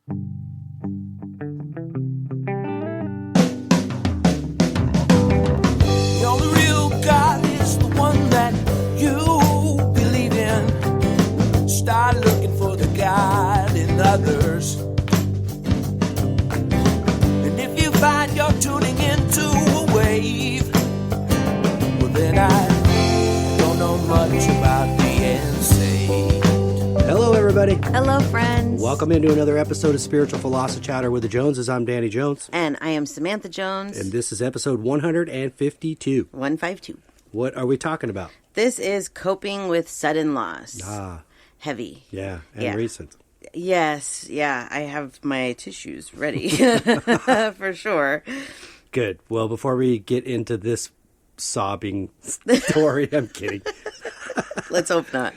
The only real God is the one that you believe in. Start looking for the God in others. And if you find you're tuning into a wave, well then I don't know much about being saved. Hello, everybody. Hello, friends. Welcome into another episode of Spiritual Philosophy Chatter with the Joneses. I'm Danny Jones. And I am Samantha Jones. And this is episode 152. 152. What are we talking about? This is coping with sudden loss. Ah. Heavy. Yeah, and recent. Yes, yeah. I have my tissues ready for sure. Good. Well, before we get into this sobbing story, I'm kidding. Let's hope not.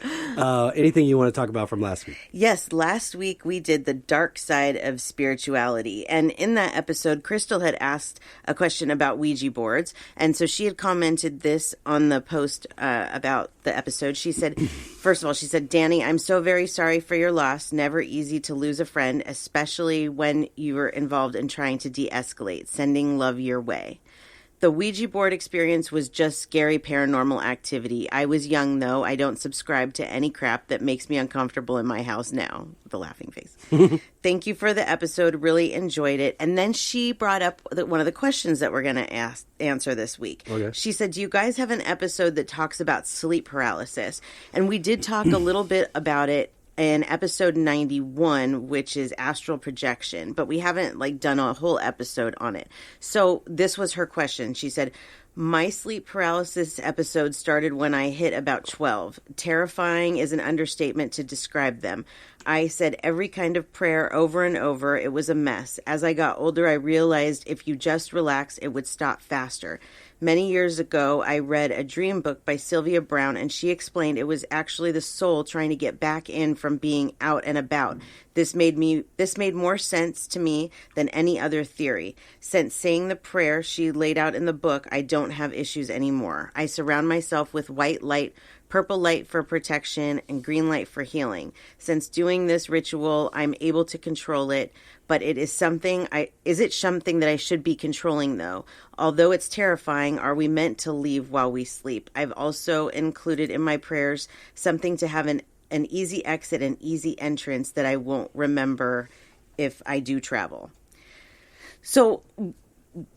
Anything you want to talk about from last week? Yes, last week we did the dark side of spirituality. And in that episode, Crystal had asked a question about Ouija boards. And so she had commented this on the post about the episode. She said, first of all, she said, Danny, I'm so very sorry for your loss. Never easy to lose a friend, especially when you were involved in trying to de-escalate. Sending love your way. The Ouija board experience was just scary paranormal activity. I was young, though. I don't subscribe to any crap that makes me uncomfortable in my house now. The laughing face. Thank you for the episode. Really enjoyed it. And then she brought up one of the questions that we're going to answer this week. Okay. She said, do you guys have an episode that talks about sleep paralysis? And we did talk a little bit about it in episode 91, which is astral projection, but we haven't done a whole episode on it. So this was her question. She said, my sleep paralysis episode started when I hit about 12. Terrifying is an understatement to describe them. I said every kind of prayer over and over. It was a mess. As I got older, I realized if you just relax, it would stop faster. Many years ago, I read a dream book by Sylvia Brown, and she explained it was actually the soul trying to get back in from being out and about. This made more sense to me than any other theory. Since saying the prayer she laid out in the book, I don't have issues anymore. I surround myself with white light, purple light for protection, and green light for healing. Since doing this ritual, I'm able to control it, but is it something that I should be controlling, though? Although it's terrifying, are we meant to leave while we sleep? I've also included in my prayers something to have an easy exit and easy entrance that I won't remember if I do travel. So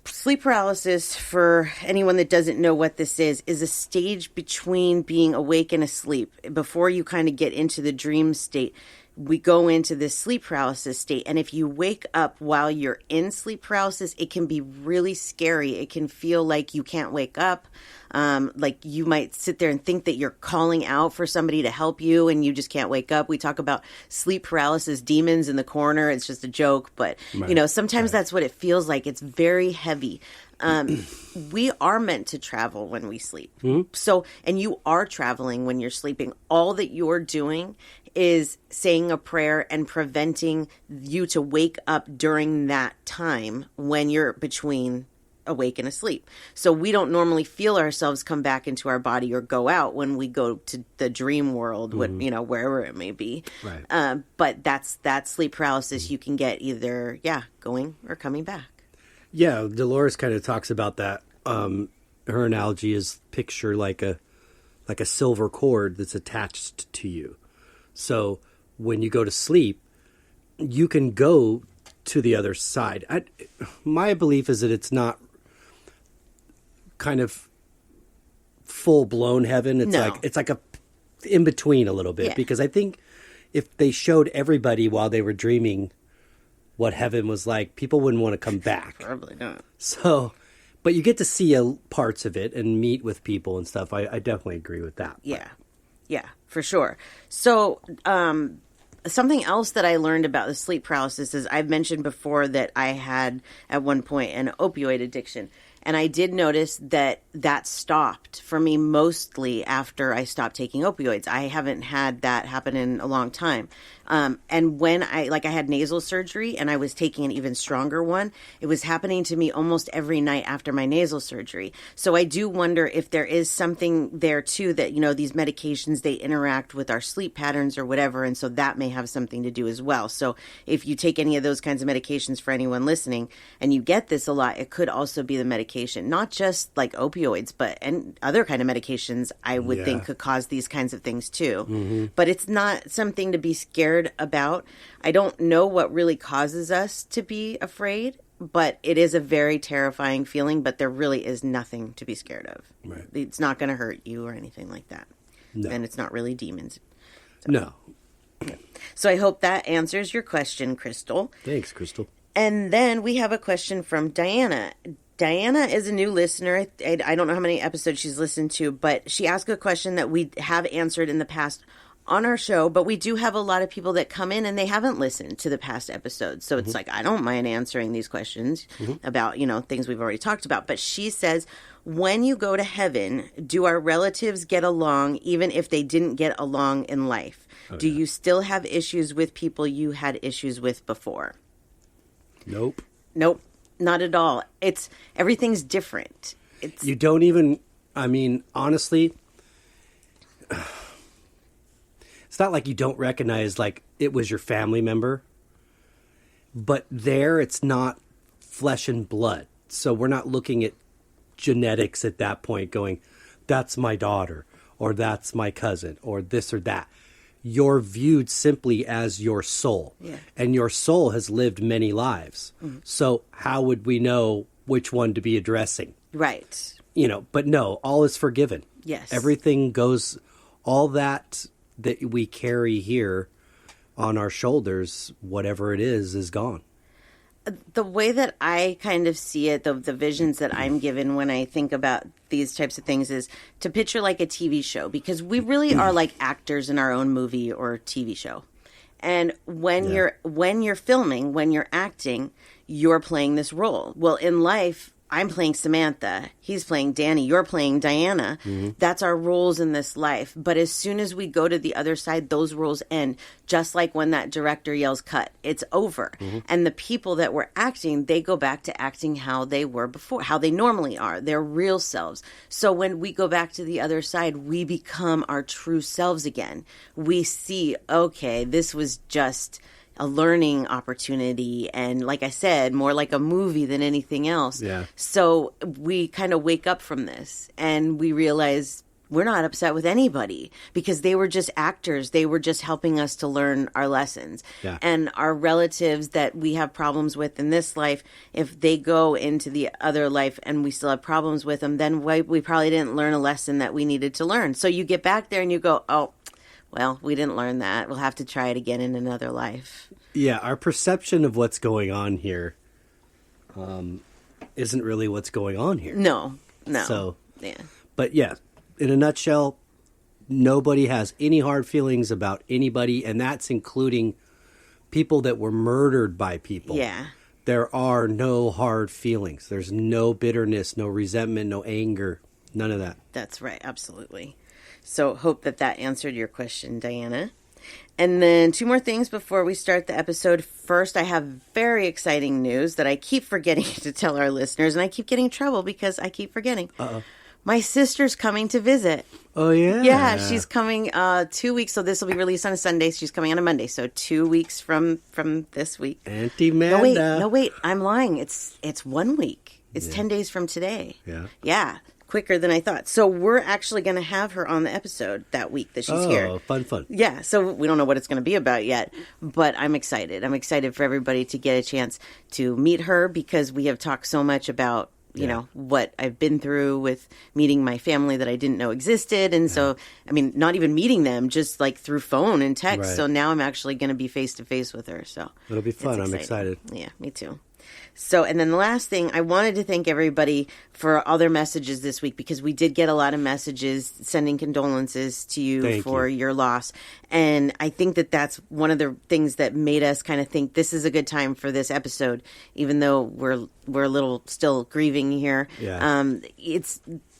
sleep paralysis, for anyone that doesn't know what this is a stage between being awake and asleep. Before you kind of get into the dream state, we go into this sleep paralysis state. And if you wake up while you're in sleep paralysis, it can be really scary. It can feel like you can't wake up. Like you might sit there and think that you're calling out for somebody to help you and you just can't wake up. We talk about sleep paralysis demons in the corner. It's just a joke, but sometimes that's what it feels like. It's very heavy. We are meant to travel when we sleep. Mm-hmm. So, and you are traveling when you're sleeping. All that you're doing is saying a prayer and preventing you to wake up during that time when you're between awake and asleep. So we don't normally feel ourselves come back into our body or go out when we go to the dream world, wherever it may be. Right. But that's sleep paralysis. You can get either, going or coming back. Yeah, Dolores kind of talks about that. Her analogy is picture like a silver cord that's attached to you. So when you go to sleep, you can go to the other side. My belief is that it's not kind of full-blown heaven. It's like a in between a little bit, because I think if they showed everybody while they were dreaming what heaven was like, people wouldn't want to come back. Probably not. So, but you get to see parts of it and meet with people and stuff. I definitely agree with that. Yeah, for sure. So, something else that I learned about the sleep paralysis is I've mentioned before that I had at one point an opioid addiction. And I did notice that that stopped for me mostly after I stopped taking opioids. I haven't had that happen in a long time. And when I had nasal surgery and I was taking an even stronger one, it was happening to me almost every night after my nasal surgery. So I do wonder if there is something there too that, these medications, they interact with our sleep patterns or whatever. And so that may have something to do as well. So if you take any of those kinds of medications, for anyone listening, and you get this a lot, it could also be the medication, not just like opioids, but and other kind of medications I would think could cause these kinds of things too. Mm-hmm. But it's not something to be scared about. I don't know what really causes us to be afraid, but it is a very terrifying feeling, but there really is nothing to be scared of. Right. It's not going to hurt you or anything like that. No. And it's not really demons. So. No. So I hope that answers your question, Crystal. Thanks, Crystal. And then we have a question from Diana. Diana is a new listener. I don't know how many episodes she's listened to, but she asked a question that we have answered in the past on our show, but we do have a lot of people that come in and they haven't listened to the past episodes. So it's like, I don't mind answering these questions about, things we've already talked about. But she says, when you go to heaven, do our relatives get along even if they didn't get along in life? Do you still have issues with people you had issues with before? Nope. Nope, not at all. Everything's different. You don't even, honestly, it's not like you don't recognize, like, it was your family member. But there, it's not flesh and blood. So we're not looking at genetics at that point going, that's my daughter, or that's my cousin, or this or that. You're viewed simply as your soul. Yeah. And your soul has lived many lives. Mm-hmm. So how would we know which one to be addressing? Right. But no, all is forgiven. Yes. Everything goes, all that we carry here on our shoulders, whatever it is gone. The way that I kind of see it, the visions that I'm given when I think about these types of things is to picture like a TV show, because we really are like actors in our own movie or TV show. And when you're filming, when you're acting, you're playing this role. Well, in life, I'm playing Samantha, he's playing Danny, you're playing Diana. Mm-hmm. That's our roles in this life. But as soon as we go to the other side, those roles end. Just like when that director yells cut, it's over. Mm-hmm. And the people that were acting, they go back to acting how they were before, how they normally are, their real selves. So when we go back to the other side, we become our true selves again. We see, okay, this was just a learning opportunity, and like I said, more like a movie than anything else. Yeah. So we kind of wake up from this and we realize we're not upset with anybody because they were just actors. They were just helping us to learn our lessons. Yeah. And our relatives that we have problems with in this life, if they go into the other life and we still have problems with them, then we probably didn't learn a lesson that we needed to learn. So you get back there and you go, oh, well, we didn't learn that. We'll have to try it again in another life. Yeah, our perception of what's going on here isn't really what's going on here. No. So, yeah. But yeah, in a nutshell, nobody has any hard feelings about anybody, and that's including people that were murdered by people. Yeah. There are no hard feelings. There's no bitterness, no resentment, no anger, none of that. That's right, absolutely. So hope that answered your question, Diana. And then 2 more things before we start the episode. First, I have very exciting news that I keep forgetting to tell our listeners, and I keep getting in trouble because I keep forgetting. Uh-oh. My sister's coming to visit. Oh, yeah? Yeah, she's coming 2 weeks, so this will be released on a Sunday. She's coming on a Monday, so 2 weeks from this week. Auntie Manda. No, wait, I'm lying. It's 1 week. It's 10 days from today. Yeah. Yeah. Quicker than I thought. So we're actually going to have her on the episode that week that she's here. Oh, fun. Yeah, so we don't know what it's going to be about yet, but I'm excited. I'm excited for everybody to get a chance to meet her because we have talked so much about, you know, what I've been through with meeting my family that I didn't know existed. And so, I mean, not even meeting them, just like through phone and text. Right. So now I'm actually going to be face to face with her. So it'll be fun. I'm excited. Yeah, me too. So, and then the last thing, I wanted to thank everybody for all their messages this week because we did get a lot of messages sending condolences to you for your loss. And I think that's one of the things that made us kind of think this is a good time for this episode, even though we're a little still grieving here. Yeah.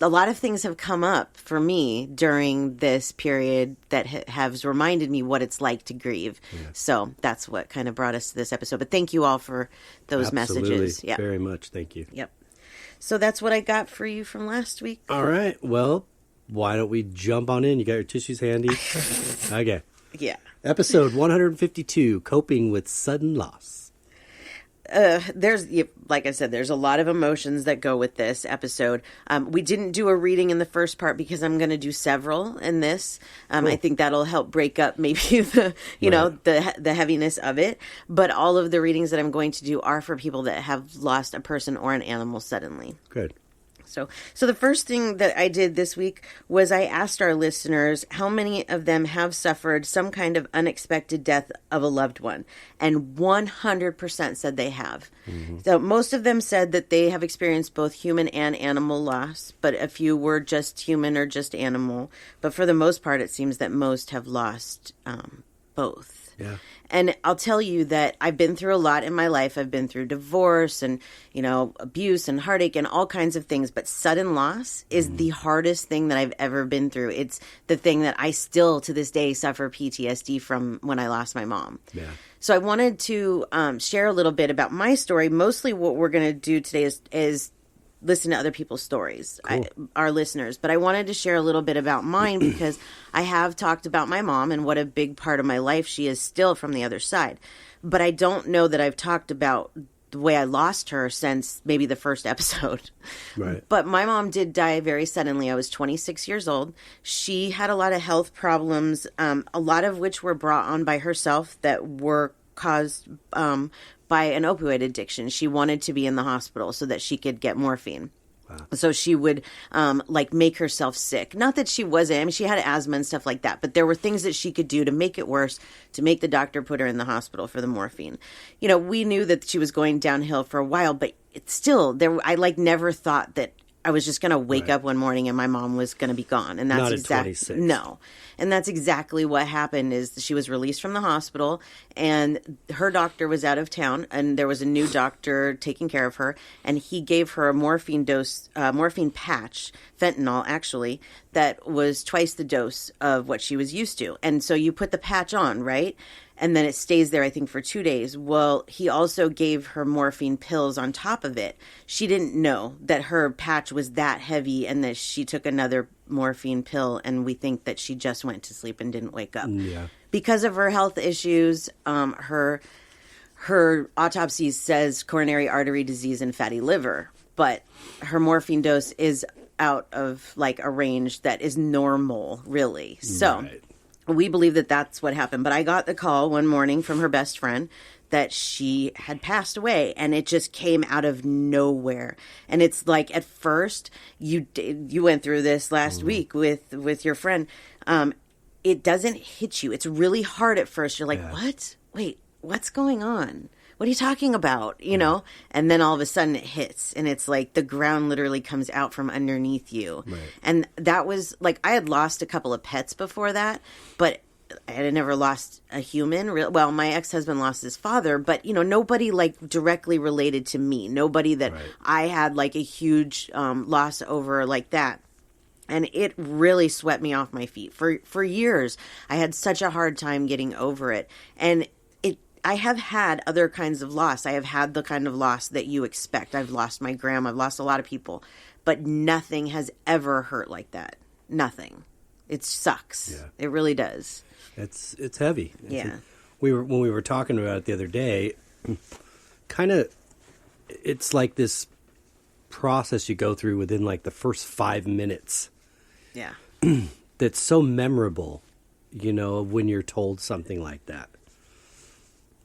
a lot of things have come up for me during this period that has reminded me what it's like to grieve. Yeah. So that's what kind of brought us to this episode. But thank you all for those messages. Yeah, very much. Thank you. Yep. So that's what I got for you from last week. All right. Well, why don't we jump on in? You got your tissues handy? Okay. Yeah. Episode 152, Coping with Sudden Loss. There's, like I said, there's a lot of emotions that go with this episode. We didn't do a reading in the first part because I'm going to do several in this. Cool. I think that'll help break up maybe the, the heaviness of it. But all of the readings that I'm going to do are for people that have lost a person or an animal suddenly. Good. So the first thing that I did this week was I asked our listeners how many of them have suffered some kind of unexpected death of a loved one. And 100% said they have. Mm-hmm. So most of them said that they have experienced both human and animal loss, but a few were just human or just animal. But for the most part, it seems that most have lost both. Yeah. And I'll tell you that I've been through a lot in my life. I've been through divorce and, abuse and heartache and all kinds of things. But sudden loss is the hardest thing that I've ever been through. It's the thing that I still, to this day, suffer PTSD from when I lost my mom. Yeah. So I wanted to share a little bit about my story. Mostly what we're going to do today is listen to other people's stories, cool. Our listeners. But I wanted to share a little bit about mine because I have talked about my mom and what a big part of my life she is still from the other side. But I don't know that I've talked about the way I lost her since maybe the first episode. Right. But my mom did die very suddenly. I was 26 years old. She had a lot of health problems, a lot of which were brought on by herself that were caused by an opioid addiction. She wanted to be in the hospital so that she could get morphine. Wow. So she would make herself sick. Not that she wasn't. I mean, she had asthma and stuff like that. But there were things that she could do to make it worse, to make the doctor put her in the hospital for the morphine. We knew that she was going downhill for a while, but it's still there. I never thought that I was just going to wake up one morning and my mom was going to be gone. And that's not at 26. No. And that's exactly what happened is she was released from the hospital and her doctor was out of town and there was a new doctor taking care of her. And he gave her a morphine patch, fentanyl actually, that was twice the dose of what she was used to. And so you put the patch on, right? And then it stays there, I think, for 2 days. Well, he also gave her morphine pills on top of it. She didn't know that her patch was that heavy and that she took another morphine pill, and we think that she just went to sleep and didn't wake up. Yeah. Because of her health issues, her autopsy says coronary artery disease and fatty liver, but her morphine dose is out of a range that is normal, really. So... Right. We believe that that's what happened. But I got the call one morning from her best friend that she had passed away. And it just came out of nowhere. And it's at first, you went through this last week with your friend. It doesn't hit you. It's really hard at first. You're like, what? Wait, what's going on? What are you talking about? And then all of a sudden it hits and it's the ground literally comes out from underneath you. Right. And that was I had lost a couple of pets before that, but I had never lost a human. Well, my ex-husband lost his father, but nobody directly related to me. Nobody that I had a huge loss over like that. And it really swept me off my feet. For years, I had such a hard time getting over it. And I have had other kinds of loss. I have had the kind of loss that you expect. I've lost my grandma. I've lost a lot of people. But nothing has ever hurt like that. Nothing. It sucks. Yeah. It really does. It's heavy. Yeah. When we were talking about it the other day, kind of, it's like this process you go through within the first 5 minutes. Yeah. That's so memorable, when you're told something like that.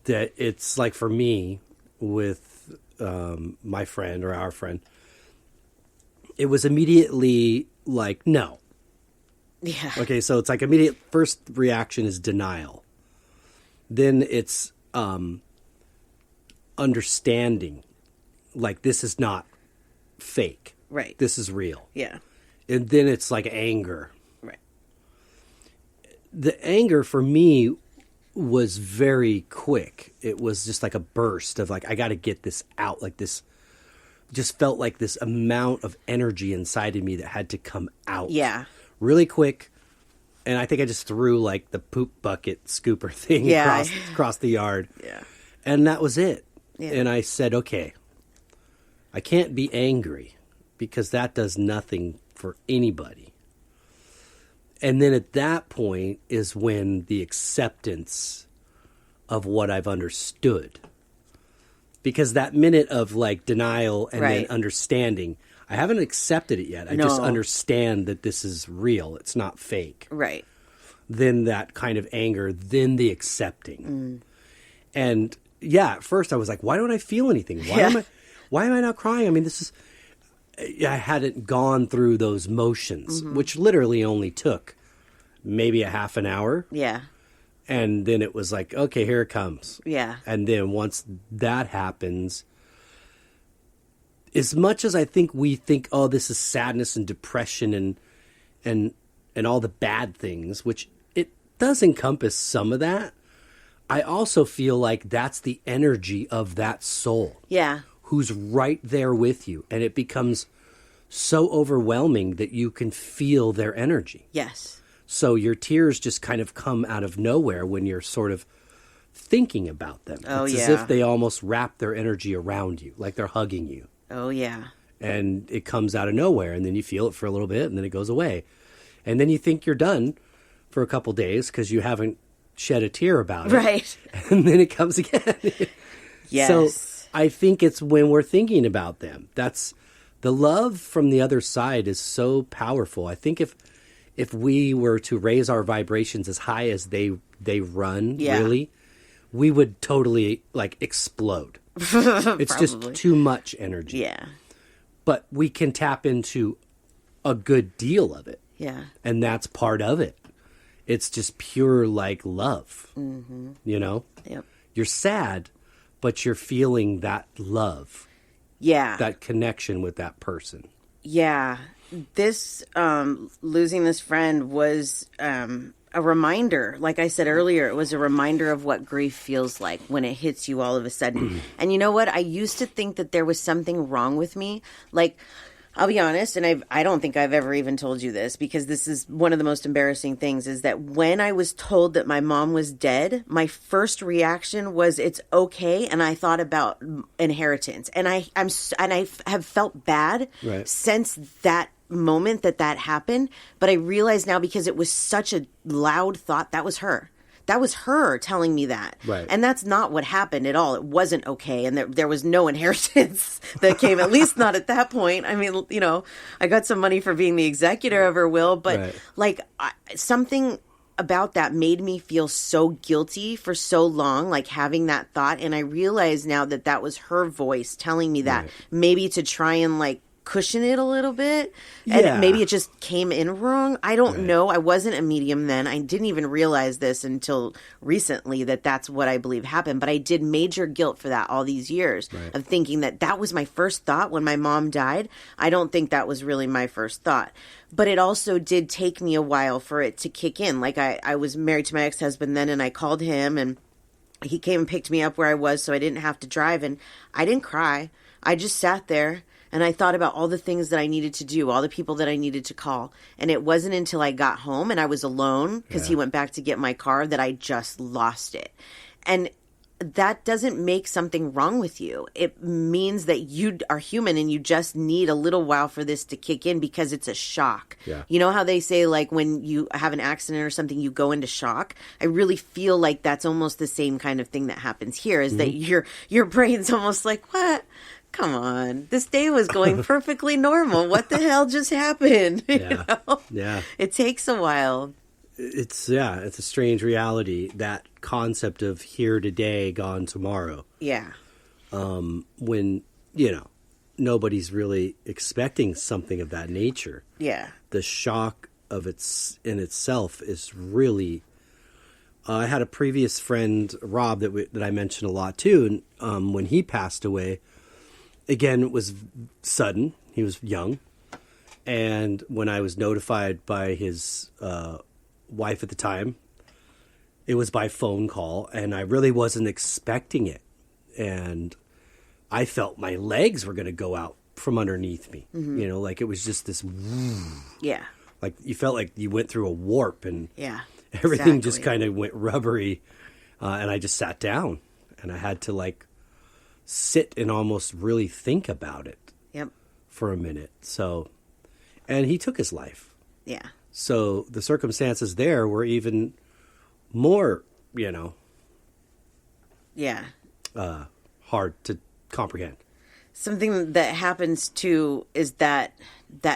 That it's for me with my friend or our friend, it was immediately no. Yeah. Okay, so it's immediate first reaction is denial. Then it's understanding, this is not fake. Right. This is real. Yeah. And then it's anger. Right. The anger for me was very quick. It was just a burst of I got to get this out, this just felt like this amount of energy inside of me that had to come out. Yeah. Really quick. And I think I just threw like the poop bucket scooper thing across the yard. Yeah. And that was it. Yeah. And I said, okay, I can't be angry because that does nothing for anybody. And then at that point is when the acceptance of what I've understood. Because that minute of like denial and then understanding, I haven't accepted it yet. I just understand that this is real. It's not fake. Right. Then that kind of anger, then the accepting. And yeah, at first I was like, why don't I feel anything? Why am I not crying? I mean, I hadn't gone through those motions, which literally only took maybe a half an hour. Yeah. And then it was like, okay, here it comes. Yeah. And then once that happens, as much as I think we think, oh, this is sadness and depression and all the bad things, which it does encompass some of that, I also feel like that's the energy of that soul. Yeah. Who's right there with you. And it becomes so overwhelming that you can feel their energy. Yes. So your tears just kind of come out of nowhere when you're sort of thinking about them. Oh, it's as if they almost wrap their energy around you, like they're hugging you. Oh, yeah. And it comes out of nowhere, and then you feel it for a little bit, and then it goes away. And then you think you're done for a couple days because you haven't shed a tear about it. Right. And then it comes again. Yes. So I think it's when we're thinking about them. That's the love from the other side is so powerful. I think if we were to raise our vibrations as high as they run, really, we would totally like explode. It's just too much energy. Yeah. But we can tap into a good deal of it. Yeah. And that's part of it. It's just pure like love. You know? Yep. You're sad, but you're feeling that love. Yeah. That connection with that person. Yeah. This losing this friend was a reminder. Like I said earlier, it was a reminder of what grief feels like when it hits you all of a sudden. And you know what? I used to think that there was something wrong with me. Like, I'll be honest, and I don't think I've ever even told you this, because this is one of the most embarrassing things, is that when I was told that my mom was dead, my first reaction was it's okay, and I thought about inheritance. And I have felt bad since that moment that happened, but I realize now, because it was such a loud thought, that was her. That was her telling me that. Right. And that's not what happened at all. It wasn't okay. And there was no inheritance that came, at least not at that point. I mean, you know, I got some money for being the executor of her will, but something about that made me feel so guilty for so long, like having that thought. And I realize now that that was her voice telling me that, maybe to try and like cushion it a little bit, and maybe it just came in wrong. I don't know. I wasn't a medium then. I didn't even realize this until recently, that that's what I believe happened. But I did major guilt for that all these years of thinking that was my first thought when my mom died. I don't think that was really my first thought. But it also did take me a while for it to kick in. Like I was married to my ex-husband then, and I called him, and he came and picked me up where I was, so I didn't have to drive. And I didn't cry. I just sat there. And I thought about all the things that I needed to do, all the people that I needed to call. And it wasn't until I got home and I was alone, because he went back to get my car, that I just lost it. And that doesn't make something wrong with you. It means that you are human, and you just need a little while for this to kick in, because it's a shock. Yeah. You know how they say, like, when you have an accident or something, you go into shock? I really feel like that's almost the same kind of thing that happens here, is that your brain's almost like, what? Come on, this day was going perfectly normal. What the hell just happened? You know? Yeah. It takes a while. It's a strange reality, that concept of here today, gone tomorrow. Yeah. When, you know, nobody's really expecting something of that nature. Yeah. The shock of in itself is really... I had a previous friend, Rob, that I mentioned a lot too, and when he passed away, again, it was sudden. He was young. And when I was notified by his wife at the time, it was by phone call, and I really wasn't expecting it. And I felt my legs were going to go out from underneath me. You know, like it was just this, Yeah. like you felt like you went through a warp and Yeah. everything just Exactly. kind of went rubbery. And I just sat down and I had to like sit and almost really think about it Yep. for a minute. So, and he took his life. Yeah. So the circumstances there were even more, you know, Yeah. hard to comprehend. Something that happens too is that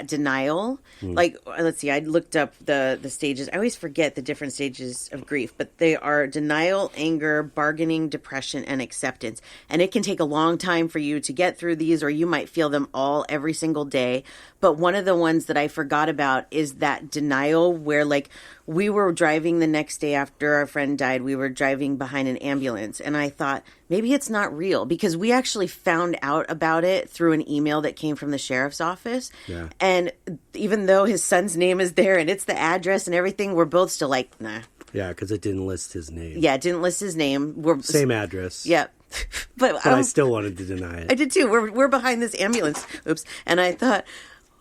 denial. Like, let's see, I looked up the stages. I always forget the different stages of grief, but they are denial, anger, bargaining, depression, and acceptance. And it can take a long time for you to get through these, or you might feel them all every single day. But one of the ones that I forgot about is that denial, where like we were driving the next day after our friend died. We were driving behind an ambulance, and I thought maybe it's not real, because we actually found out about it through an email that came from the sheriff's office. Yeah. And even though his son's name is there and it's the address and everything, we're both still like, nah. Yeah, because it didn't list his name. Yeah, it didn't list his name. We're Same address. Yeah. But I still wanted to deny it. I did too. We're behind this ambulance. Oops. And I thought,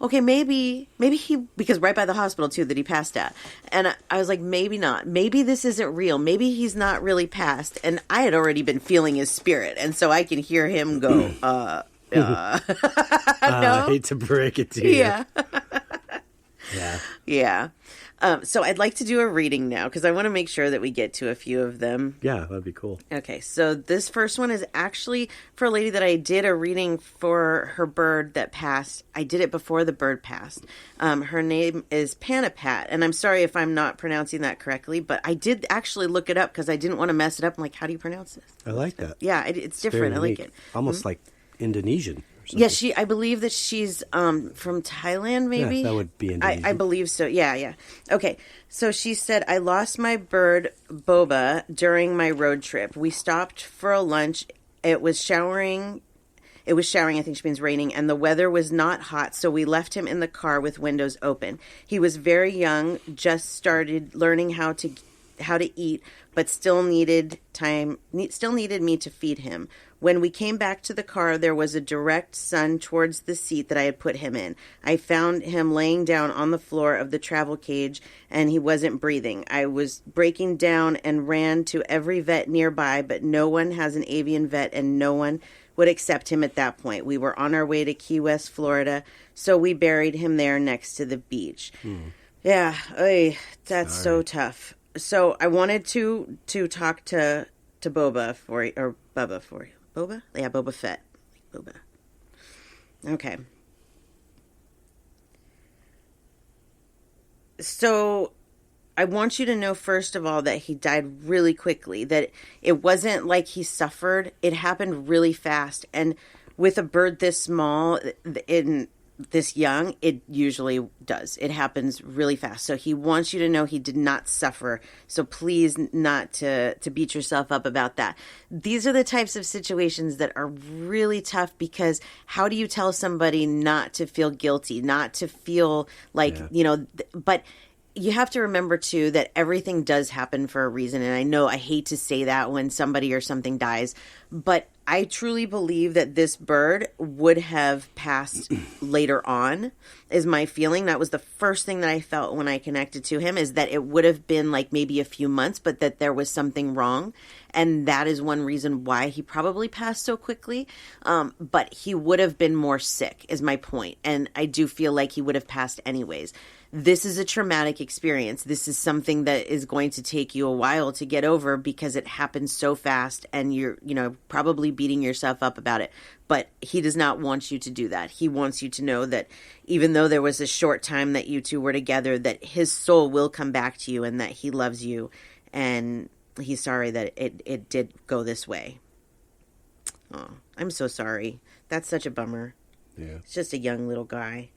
okay, maybe he, because right by the hospital too that he passed at. And I was like, maybe not. Maybe this isn't real. Maybe he's not really passed. And I had already been feeling his spirit. And so I can hear him go, no. I hate to break it to you. Yeah. Yeah. Yeah. So I'd like to do a reading now because I want to make sure that we get to a few of them. Yeah, that'd be cool. Okay, so this first one is actually for a lady that I did a reading for her bird that passed. I did it before the bird passed. Her name is Panapat, and I'm sorry if I'm not pronouncing that correctly, but I did actually look it up because I didn't want to mess it up. I'm like, how do you pronounce this? I like that. Yeah, it's different. I Very like unique. it. Almost like Indonesian or something. Yeah, I believe that she's from Thailand, maybe? Yeah, that would be Indonesian. I believe so. Yeah. Okay. So she said, I lost my bird, Boba, during my road trip. We stopped for a lunch. It was showering. I think she means raining, and the weather was not hot, so we left him in the car with windows open. He was very young, just started learning how to eat, but still needed me to feed him. When we came back to the car, there was a direct sun towards the seat that I had put him in. I found him laying down on the floor of the travel cage, and he wasn't breathing. I was breaking down and ran to every vet nearby, but no one has an avian vet, and no one would accept him at that point. We were on our way to Key West, Florida, so we buried him there next to the beach. Yeah, that's so tough. So I wanted to talk to Boba for you, or Bubba for you. Boba? Yeah, Boba Fett. Boba. Okay. So I want you to know, first of all, that he died really quickly, that it wasn't like he suffered. It happened really fast. And with a bird this small, in this young, it usually does. It happens really fast. So he wants you to know he did not suffer. So please not to beat yourself up about that. These are the types of situations that are really tough, because how do you tell somebody not to feel guilty, not to feel like, but you have to remember too that everything does happen for a reason. And I know I hate to say that when somebody or something dies, but I truly believe that this bird would have passed later on, is my feeling. That was the first thing that I felt when I connected to him, is that it would have been like maybe a few months, but that there was something wrong. And that is one reason why he probably passed so quickly. But he would have been more sick, is my point. And I do feel like he would have passed anyways. This is a traumatic experience. This is something that is going to take you a while to get over, because it happens so fast and you're, probably beating yourself up about it. But he does not want you to do that. He wants you to know that even though there was a short time that you two were together, that his soul will come back to you and that he loves you. And he's sorry that it did go this way. Oh, I'm so sorry. That's such a bummer. Yeah. It's just a young little guy.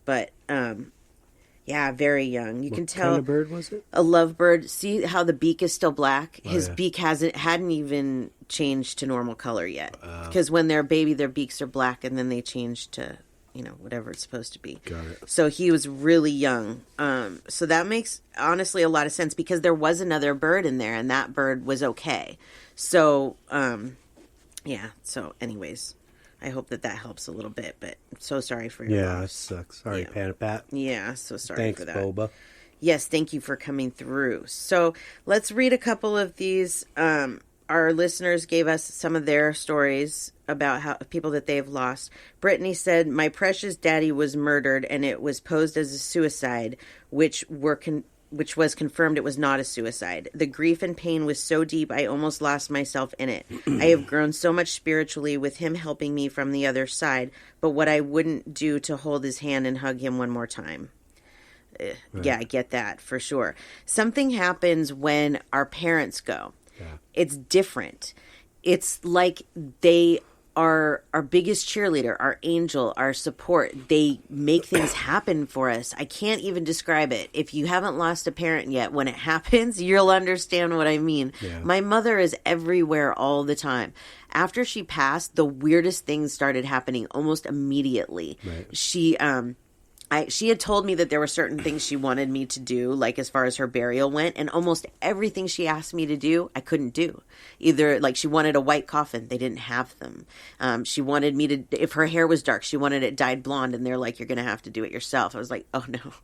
But, yeah, very young. You can tell. What kind of bird was it? A lovebird. See how the beak is still black? His yeah. beak hadn't even changed to normal color yet. Because when they're a baby, their beaks are black, and then they change to, whatever it's supposed to be. Got it. So he was really young. So that makes, honestly, a lot of sense, because there was another bird in there, and that bird was okay. So, yeah. So anyways, I hope that helps a little bit, but I'm so sorry for your Yeah, it loss. sucks. Sorry, Yeah. Pat. Yeah, so sorry Thanks, for that. Boba. Yes, thank you for coming through. So let's read a couple of these. Our listeners gave us some of their stories about how people that they've lost. Brittany said, "My precious daddy was murdered, and it was posed as a suicide, which was confirmed it was not a suicide. The grief and pain was so deep, I almost lost myself in it. I have grown so much spiritually with him helping me from the other side, but what I wouldn't do to hold his hand and hug him one more time." Right. Yeah, I get that for sure. Something happens when our parents go. Yeah. It's different. It's like they are our biggest cheerleader, our angel, our support. They make things happen for us. I can't even describe it. If you haven't lost a parent yet, when it happens, you'll understand what I mean. Yeah. My mother is everywhere all the time. After she passed, the weirdest things started happening almost immediately. Right. She had told me that there were certain things she wanted me to do, like as far as her burial went, and almost everything she asked me to do, I couldn't do. Either, like, she wanted a white coffin. They didn't have them. She wanted me to, if her hair was dark, she wanted it dyed blonde, and they're like, "You're going to have to do it yourself." I was like, oh, no.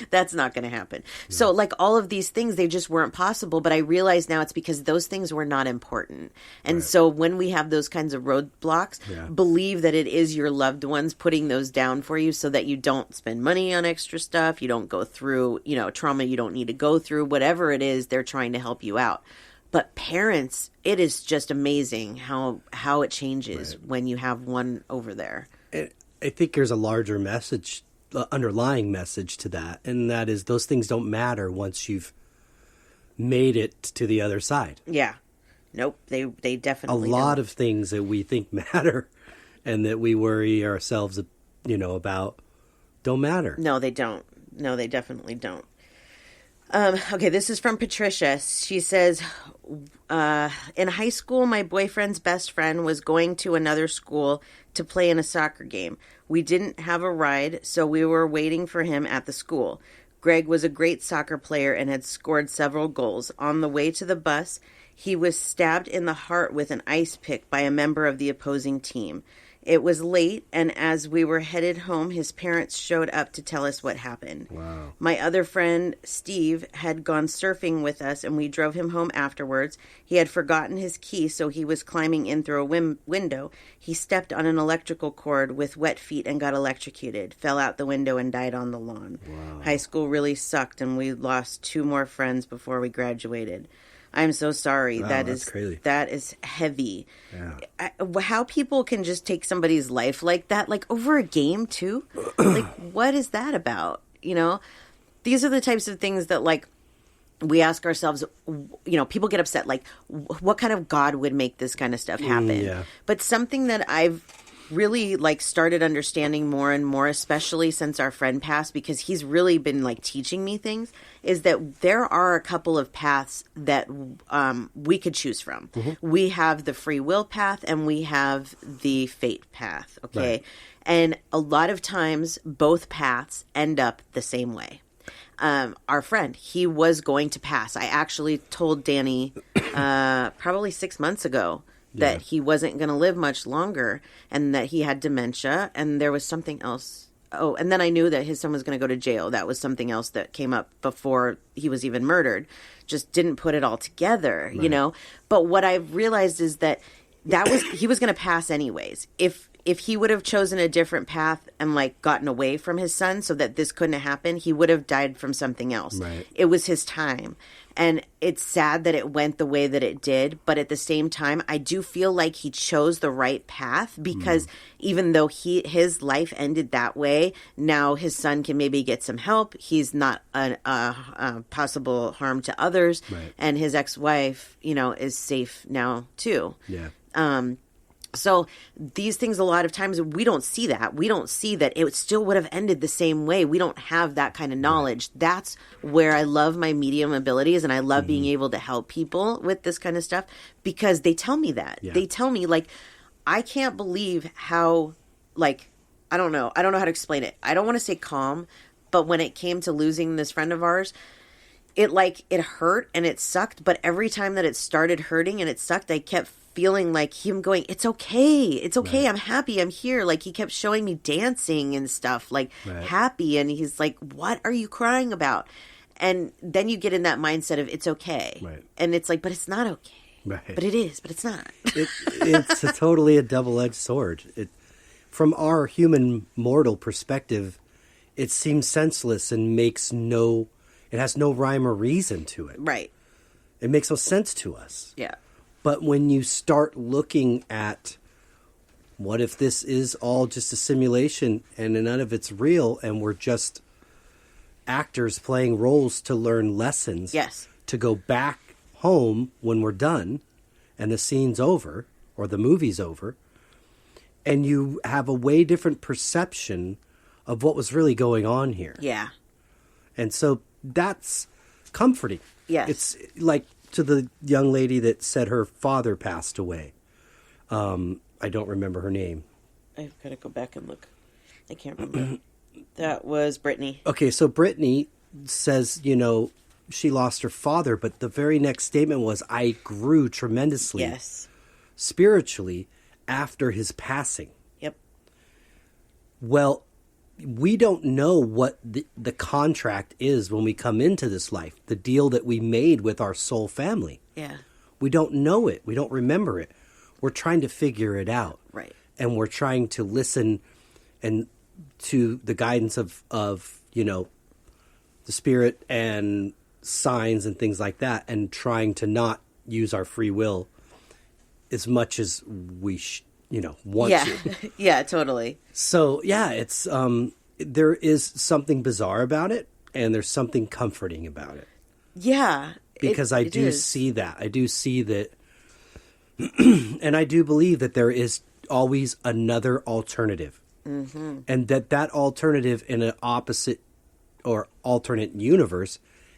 That's not going to happen. Yeah. So, like, all of these things, they just weren't possible. But I realize now it's because those things were not important. And so when we have those kinds of roadblocks, believe that it is your loved ones putting those down for you so that you don't spend money on extra stuff. You don't go through, trauma you don't need to go through. Whatever it is, they're trying to help you out. But parents, it is just amazing how it changes when you have one over there. I think there's a larger message, underlying message to that, and that is those things don't matter once you've made it to the other side. Yeah. Nope. They definitely a lot of things that we think matter and that we worry ourselves, about don't matter. No, they don't. No, they definitely don't. Okay, this is from Patricia. She says, in high school, my boyfriend's best friend was going to another school to play in a soccer game. We didn't have a ride, so we were waiting for him at the school. Greg was a great soccer player and had scored several goals. On the way to the bus, he was stabbed in the heart with an ice pick by a member of the opposing team. It was late, and as we were headed home, his parents showed up to tell us what happened. Wow. My other friend, Steve, had gone surfing with us, and we drove him home afterwards. He had forgotten his key, so he was climbing in through a window. He stepped on an electrical cord with wet feet and got electrocuted, fell out the window, and died on the lawn. Wow. High school really sucked, and we lost 2 more friends before we graduated. I'm so sorry. Wow, that's crazy. That is heavy. Yeah. How people can just take somebody's life like that, like over a game too. Like, what is that about? These are the types of things that, like, we ask ourselves, people get upset, like, what kind of God would make this kind of stuff happen? Yeah. But something that I've really, like, started understanding more and more, especially since our friend passed, because he's really been, like, teaching me things, is that there are a couple of paths that we could choose from. Mm-hmm. We have the free will path and we have the fate path, okay? Right. And a lot of times, both paths end up the same way. Our friend, he was going to pass. I actually told Danny probably 6 months ago that he wasn't going to live much longer and that he had dementia, and there was something else. Oh, and then I knew that his son was going to go to jail. That was something else that came up before he was even murdered. Just didn't put it all together, right. But what I realized is that he was going to pass anyways. If he would have chosen a different path and, like, gotten away from his son so that this couldn't have happened, he would have died from something else. Right. It was his time. And it's sad that it went the way that it did. But at the same time, I do feel like he chose the right path because even though his life ended that way, now his son can maybe get some help. He's not a possible harm to others. Right. And his ex-wife, is safe now too. Yeah. So these things, a lot of times, we don't see that. We don't see that it still would have ended the same way. We don't have that kind of knowledge. Right. That's where I love my medium abilities, and I love being able to help people with this kind of stuff because they tell me that. Yeah. They tell me, like, I can't believe how, like, I don't know how to explain it. I don't want to say calm, but when it came to losing this friend of ours, it hurt and it sucked. But every time that it started hurting and it sucked, I kept feeling like him going, it's okay, I'm happy, I'm here. Like, he kept showing me dancing and stuff, like, happy, and he's like, what are you crying about? And then you get in that mindset of it's okay. Right. And it's like, but it's not okay. Right. But it is, but it's not. It's totally a double-edged sword. From our human mortal perspective, it seems senseless and it has no rhyme or reason to it. Right. It makes no sense to us. Yeah. But when you start looking at what if this is all just a simulation and none of it's real and we're just actors playing roles to learn lessons, Yes. to go back home when we're done and the scene's over or the movie's over, and you have a way different perception of what was really going on here. Yeah. And so that's comforting. Yes. It's like to the young lady that said her father passed away. I don't remember her name. I've got to go back and look. I can't remember. That was Brittany. Okay, so Brittany says, she lost her father, but the very next statement was, I grew tremendously Yes. spiritually after his passing. Yep. Well, we don't know what the contract is when we come into this life, the deal that we made with our soul family. Yeah. We don't know it. We don't remember it. We're trying to figure it out. Right. And we're trying to listen and to the guidance of the spirit and signs and things like that, and trying to not use our free will as much as we want to. Yeah, totally. So yeah, it's there is something bizarre about it, and there's something comforting about it. Yeah, because I do is. see that. I do see that, and I do believe that there is always another alternative, and that alternative in an opposite or alternate universe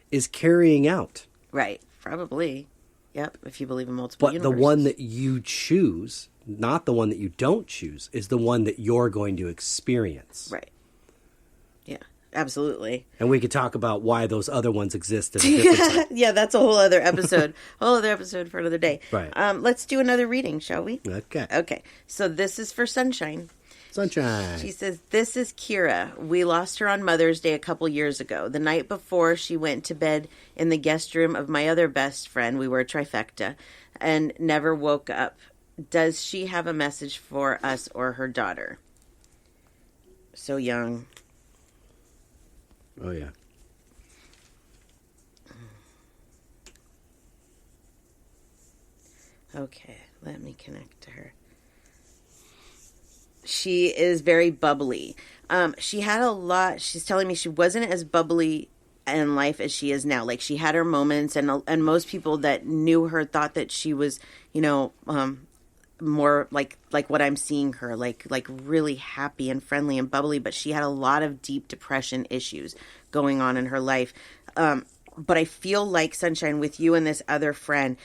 is carrying out. Right. Probably. Yep. If you believe in multiple But universes. the one that you choose, not the one that you don't choose, is the one that you're going to experience. Right. Yeah. Absolutely. And we could talk about why those other ones exist at a different time. Yeah, that's a whole other episode. Whole other episode for another day. Right. Let's do another reading, shall we? Okay. Okay. So this is for Sunshine. Sunshine. She says, this is Kira. We lost her on Mother's Day a couple years ago. The night before, she went to bed in the guest room of my other best friend. We were a trifecta, and never woke up. Does she have a message for us or her daughter? So young. Oh, yeah. Okay, let me connect to her. She is very bubbly. She had a lot. She's telling me she wasn't as bubbly in life as she is now. Like, she had her moments, and most people that knew her thought that she was, more like what I'm seeing her, like really happy and friendly and bubbly. But she had a lot of deep depression issues going on in her life. But I feel like, Sunshine, with you and this other friend,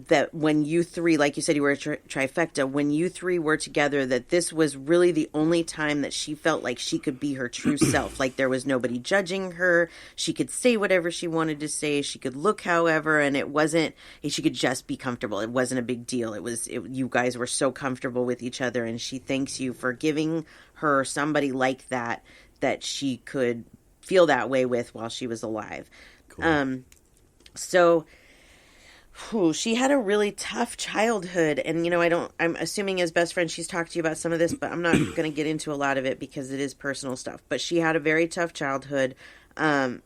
that when you three, like you said, you were a trifecta, when you three were together, that this was really the only time that she felt like she could be her true self. Like, there was nobody judging her. She could say whatever she wanted to say. She could look however, and she could just be comfortable. It wasn't a big deal. You guys were so comfortable with each other, and she thanks you for giving her somebody like that she could feel that way with while she was alive. Cool. She had a really tough childhood, and I'm assuming as best friend she's talked to you about some of this, but I'm not going to get into a lot of it because it is personal stuff. But she had a very tough childhood, and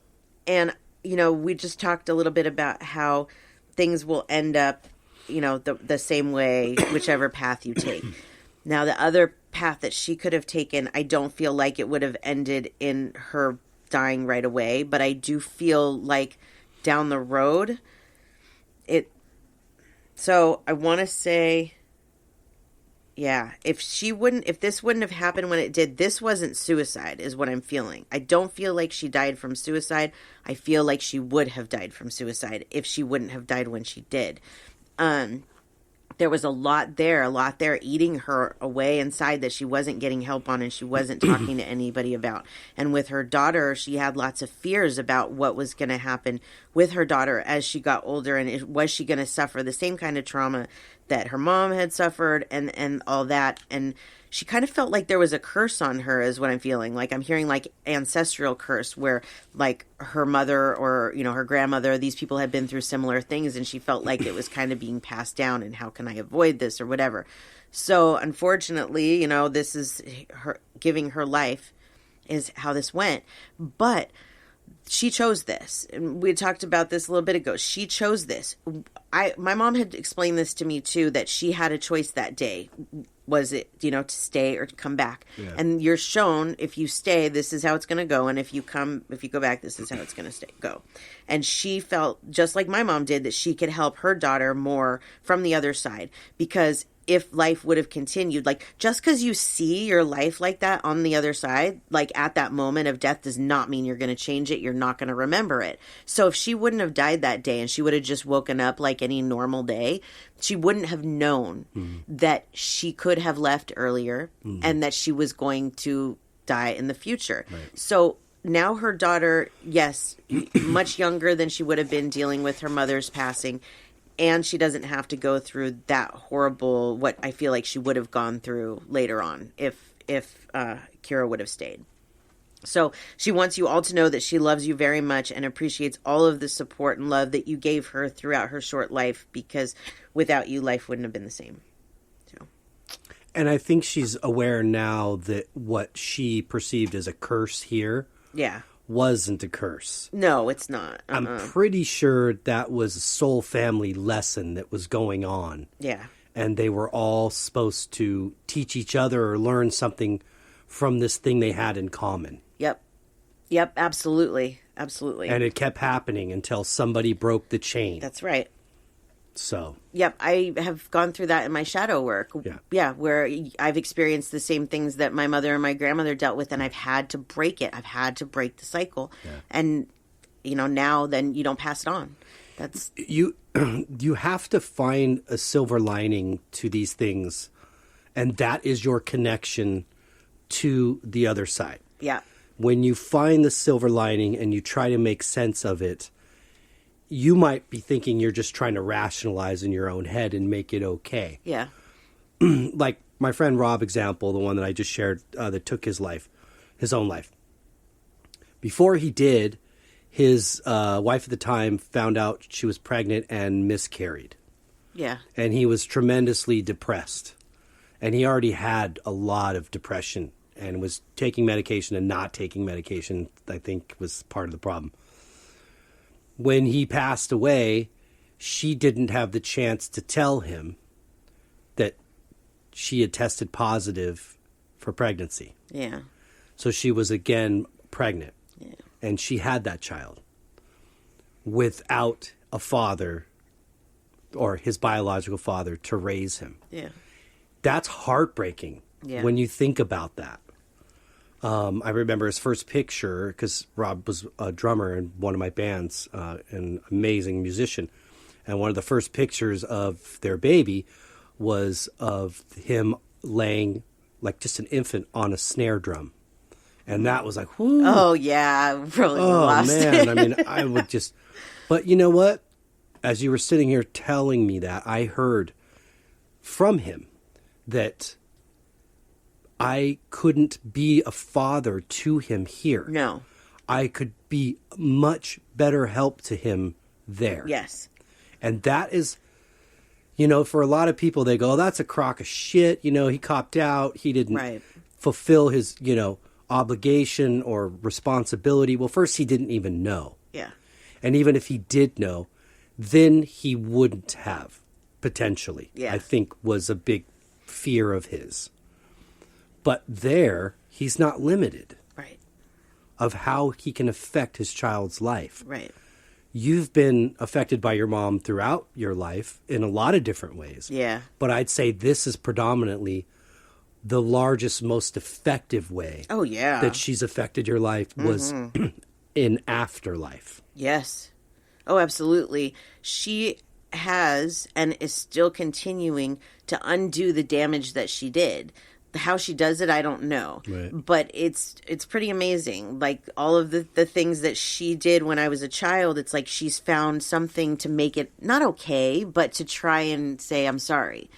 we just talked a little bit about how things will end up, the same way, whichever path you take. Now, the other path that she could have taken, I don't feel like it would have ended in her dying right away, but I do feel like down the road, so I want to say, yeah, if this wouldn't have happened when it did, this wasn't suicide is what I'm feeling. I don't feel like she died from suicide. I feel like she would have died from suicide if she wouldn't have died when she did. There was a lot there eating her away inside that she wasn't getting help on and she wasn't talking to anybody about. And with her daughter, she had lots of fears about what was going to happen with her daughter as she got older. And was she going to suffer the same kind of trauma that her mom had suffered and all that. And she kind of felt like there was a curse on her, is what I'm feeling. Like I'm hearing like ancestral curse where like her mother or, you know, her grandmother, these people had been through similar things and she felt like it was kind of being passed down and how can I avoid this or whatever. So unfortunately, you know, this is her giving her life is how this went. But she chose this. And we talked about this a little bit ago. She chose this. My mom had explained this to me too, that she had a choice that day. Was it, you know, to stay or to come back? Yeah. And you're shown, if you stay, this is how it's going to go. And if you go back, this is how it's going to go. And she felt, just like my mom did, that she could help her daughter more from the other side. Because if life would have continued, like just because you see your life like that on the other side, like at that moment of death does not mean you're going to change it. You're not going to remember it. So if she wouldn't have died that day and she would have just woken up like any normal day, she wouldn't have known that she could have left earlier and that she was going to die in the future. Right. So now her daughter, yes, much younger than she would have been dealing with her mother's passing. And she doesn't have to go through that horrible, what I feel like she would have gone through later on if Kira would have stayed. So she wants you all to know that she loves you very much and appreciates all of the support and love that you gave her throughout her short life, because without you, life wouldn't have been the same. So. And I think she's aware now that what she perceived as a curse here wasn't a curse. No, it's not. I'm pretty sure that was a soul family lesson that was going on. Yeah. And they were all supposed to teach each other or learn something from this thing they had in common. Yep, absolutely. Absolutely. And it kept happening until somebody broke the chain. That's right. So. Yep, I have gone through that in my shadow work. Yeah, where I've experienced the same things that my mother and my grandmother dealt with, and I've had to break it. I've had to break the cycle. Yeah. And, you know, now then you don't pass it on. That's you have to find a silver lining to these things, and that is your connection to the other side. Yeah. When you find the silver lining and you try to make sense of it, you might be thinking you're just trying to rationalize in your own head and make it okay. Yeah. Like my friend Rob example, the one that I just shared that took his own life. Before he did, his wife at the time found out she was pregnant and miscarried. Yeah. And he was tremendously depressed. And he already had a lot of depression and was taking medication and not taking medication, I think was part of the problem. When he passed away, she didn't have the chance to tell him that she had tested positive for pregnancy. Yeah. So she was again pregnant. Yeah. And she had that child without a father or his biological father to raise him. Yeah. That's heartbreaking when you think about that. I remember his first picture, because Rob was a drummer in one of my bands, an amazing musician. And one of the first pictures of their baby was of him laying like just an infant on a snare drum. And that was like, whoo. Oh, yeah. I probably lost man. it. I mean, I would just... But you know what? As you were sitting here telling me that, I heard from him that I couldn't be a father to him here. No. I could be much better help to him there. Yes. And that is, you know, for a lot of people, they go, oh, that's a crock of shit. You know, he copped out. He didn't fulfill his, you know, obligation or responsibility. Well, first, he didn't even know. Yeah. And even if he did know, then he wouldn't have, potentially. Yeah. I think was a big fear of his. But there, he's not limited. Right. Of how he can affect his child's life. Right. You've been affected by your mom throughout your life in a lot of different ways. Yeah. But I'd say this is predominantly the largest, most effective way. Oh, yeah. That she's affected your life was in afterlife. Yes. Oh, absolutely. She has and is still continuing to undo the damage that she did. how she does it, I don't know. Right. But it's pretty amazing. Like all of the things that she did when I was a child, it's like she's found something to make it not okay, but to try and say, I'm sorry.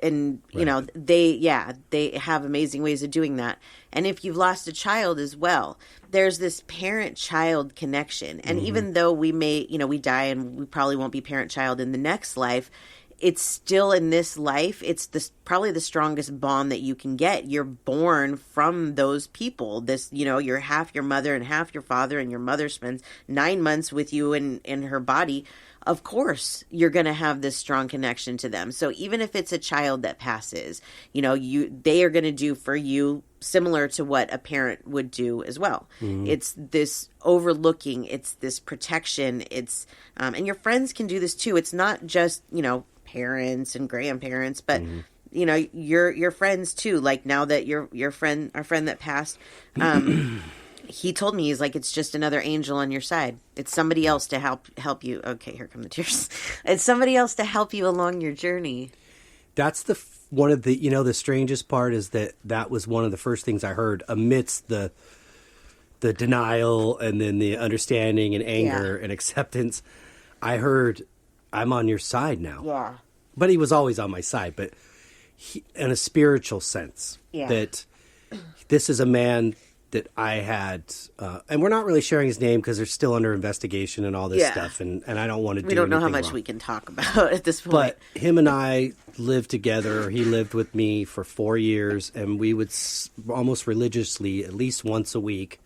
And, you know, they have amazing ways of doing that. And if you've lost a child as well, there's this parent-child connection. And even though we may, you know, we die and we probably won't be parent-child in the next life, it's still in this life, it's probably the strongest bond that you can get. You're born from those people. This, you know, you're half your mother and half your father, and your mother spends 9 months with you in her body. Of course, you're going to have this strong connection to them. So even if it's a child that passes, you know, they are going to do for you similar to what a parent would do as well. It's this overlooking, it's this protection, it's and your friends can do this too. It's not just, you know, parents and grandparents, but you know, your friends too. Like now that our friend that passed, he told me, he's like, it's just another angel on your side. It's somebody else to help you. Okay, here come the tears. It's somebody else to help you along your journey. That's one of the, you know, the strangest part is that was one of the first things I heard amidst the denial and then the understanding and anger and acceptance. I heard, I'm on your side now. Yeah. But he was always on my side, but in a spiritual sense, that this is a man that I had, and we're not really sharing his name because they're still under investigation and all this stuff, and I don't want to do anything We don't know how much wrong. we can talk about at this point. But him and I lived together. He lived with me for 4 years, and we would almost religiously, at least once a week,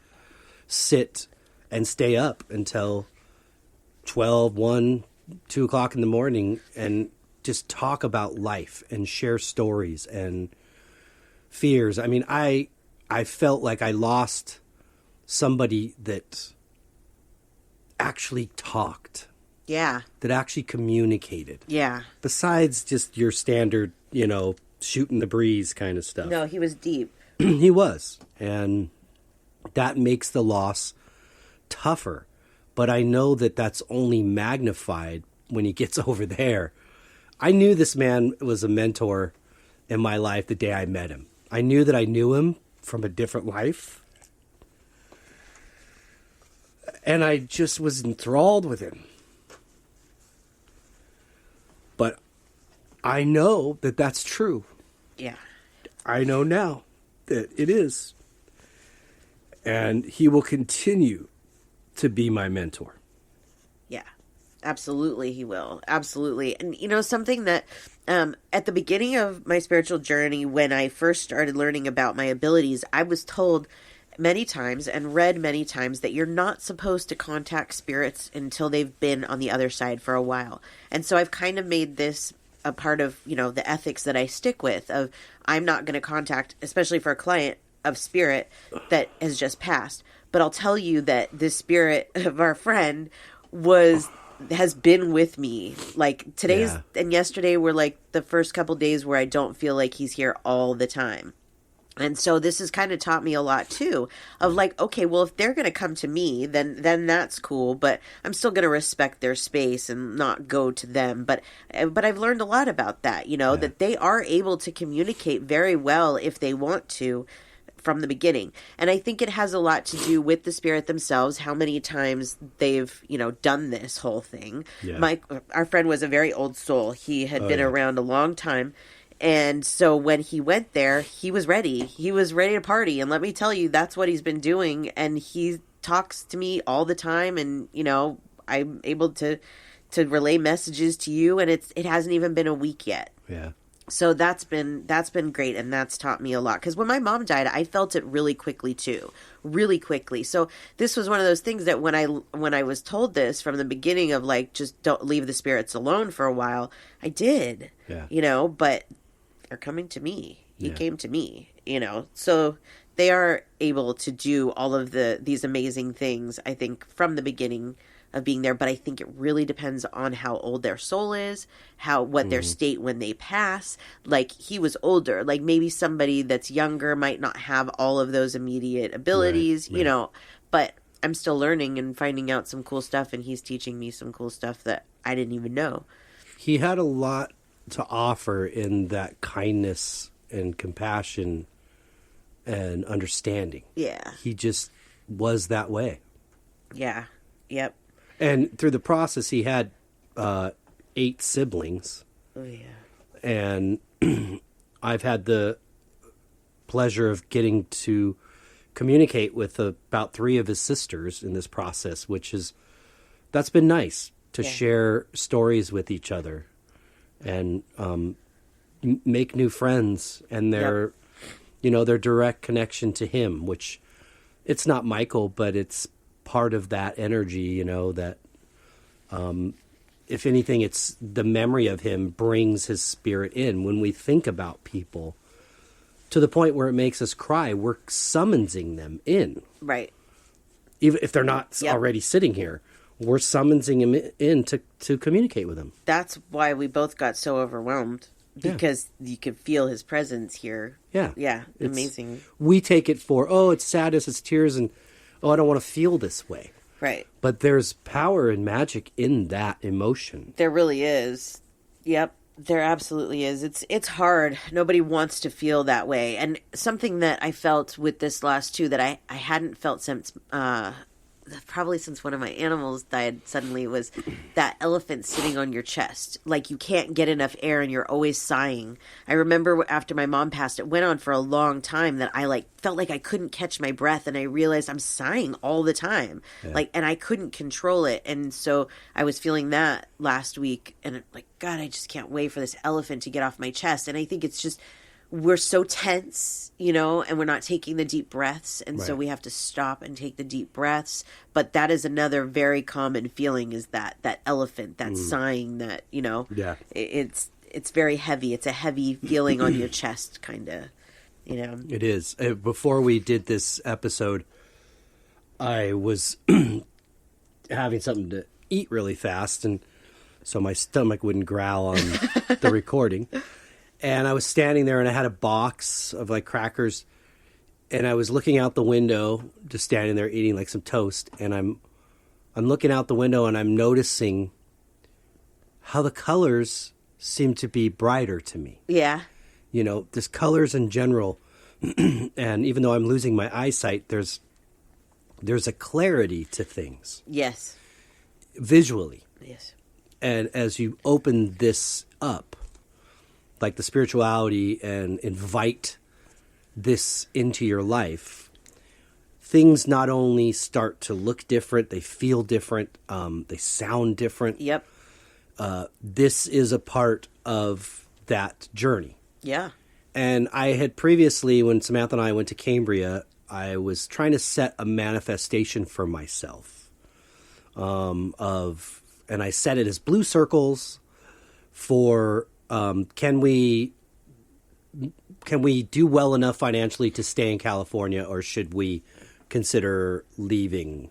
sit and stay up until 12, 1, 2 o'clock in the morning and just talk about life and share stories and fears. I mean, I felt like I lost somebody that actually talked. Yeah. That actually communicated. Yeah. Besides just your standard, you know, shooting the breeze kind of stuff. No, he was deep. He was. And that makes the loss tougher. But I know that that's only magnified when he gets over there. I knew this man was a mentor in my life the day I met him. I knew that I knew him from a different life. And I just was enthralled with him. But I know that that's true. Yeah. I know now that it is. And he will continue to be my mentor. Yeah. Absolutely, he will. Absolutely. And, you know, something that at the beginning of my spiritual journey, when I first started learning about my abilities, I was told many times and read many times that you're not supposed to contact spirits until they've been on the other side for a while. And so I've kind of made this a part of, you know, the ethics that I stick with of I'm not going to contact, especially for a client of spirit that has just passed. But I'll tell you that this spirit of our friend has been with me. Like today's and yesterday were like the first couple days where I don't feel like he's here all the time. And so this has kind of taught me a lot too of like, okay, well, if they're going to come to me, then that's cool, but I'm still going to respect their space and not go to them. But I've learned a lot about that, you know, that they are able to communicate very well if they want to from the beginning. And I think it has a lot to do with the spirit themselves, how many times they've, you know, done this whole thing. Yeah. Our friend was a very old soul. He had been around a long time. And so when he went there, he was ready. He was ready to party. And let me tell you, that's what he's been doing. And he talks to me all the time. And, you know, I'm able to relay messages to you. And it hasn't even been a week yet. Yeah. So that's been great, and that's taught me a lot. Because when my mom died, I felt it really quickly too, really quickly. So this was one of those things that when I was told this from the beginning of like just don't leave the spirits alone for a while, I did. Yeah. You know, but they're coming to me. He came to me. You know, so they are able to do all of these amazing things. I think from the beginning of being there, but I think it really depends on how old their soul is, what their state when they pass. Like he was older, like maybe somebody that's younger might not have all of those immediate abilities, you know, but I'm still learning and finding out some cool stuff, and he's teaching me some cool stuff that I didn't even know. He had a lot to offer in that kindness and compassion and understanding. Yeah. He just was that way. Yeah. Yep. And through the process, he had 8 siblings. Oh, yeah. And I've had the pleasure of getting to communicate with about 3 of his sisters in this process, that's been nice to share stories with each other and make new friends, and their direct connection to him, which it's not Michael, but it's part of that energy, that if anything, it's the memory of him brings his spirit in. When we think about people to the point where it makes us cry, we're summoning them in. Right. Even if they're not already sitting here, we're summoning them in to communicate with them. That's why we both got so overwhelmed, because you could feel his presence here. Yeah. Yeah. Amazing. We take it for, it's sadness, it's tears, and, I don't want to feel this way. Right. But there's power and magic in that emotion. There really is. Yep. There absolutely is. It's hard. Nobody wants to feel that way. And something that I felt with this last 2 that I hadn't felt since probably since one of my animals died suddenly was that elephant sitting on your chest. Like you can't get enough air and you're always sighing. I remember after my mom passed, it went on for a long time that I felt like I couldn't catch my breath, and I realized I'm sighing all the time. Yeah. And I couldn't control it. And so I was feeling that last week, and God, I just can't wait for this elephant to get off my chest. And I think it's just, we're so tense, and we're not taking the deep breaths. And so we have to stop and take the deep breaths. But that is another very common feeling, is that elephant, that sighing, that, it's very heavy. It's a heavy feeling on your chest, kind of, It is. Before we did this episode, I was having something to eat really fast. And so my stomach wouldn't growl on the recording. And I was standing there, and I had a box of crackers, and I was looking out the window, just standing there eating some toast. And I'm looking out the window, and I'm noticing how the colors seem to be brighter to me. Yeah. Just colors in general. And even though I'm losing my eyesight, there's a clarity to things. Yes. Visually. Yes. And as you open this up, like the spirituality, and invite this into your life, things not only start to look different, they feel different, they sound different. Yep. This is a part of that journey. Yeah. And I had previously, when Samantha and I went to Cambria, I was trying to set a manifestation for myself and I set it as blue circles for can we do well enough financially to stay in California, or should we consider leaving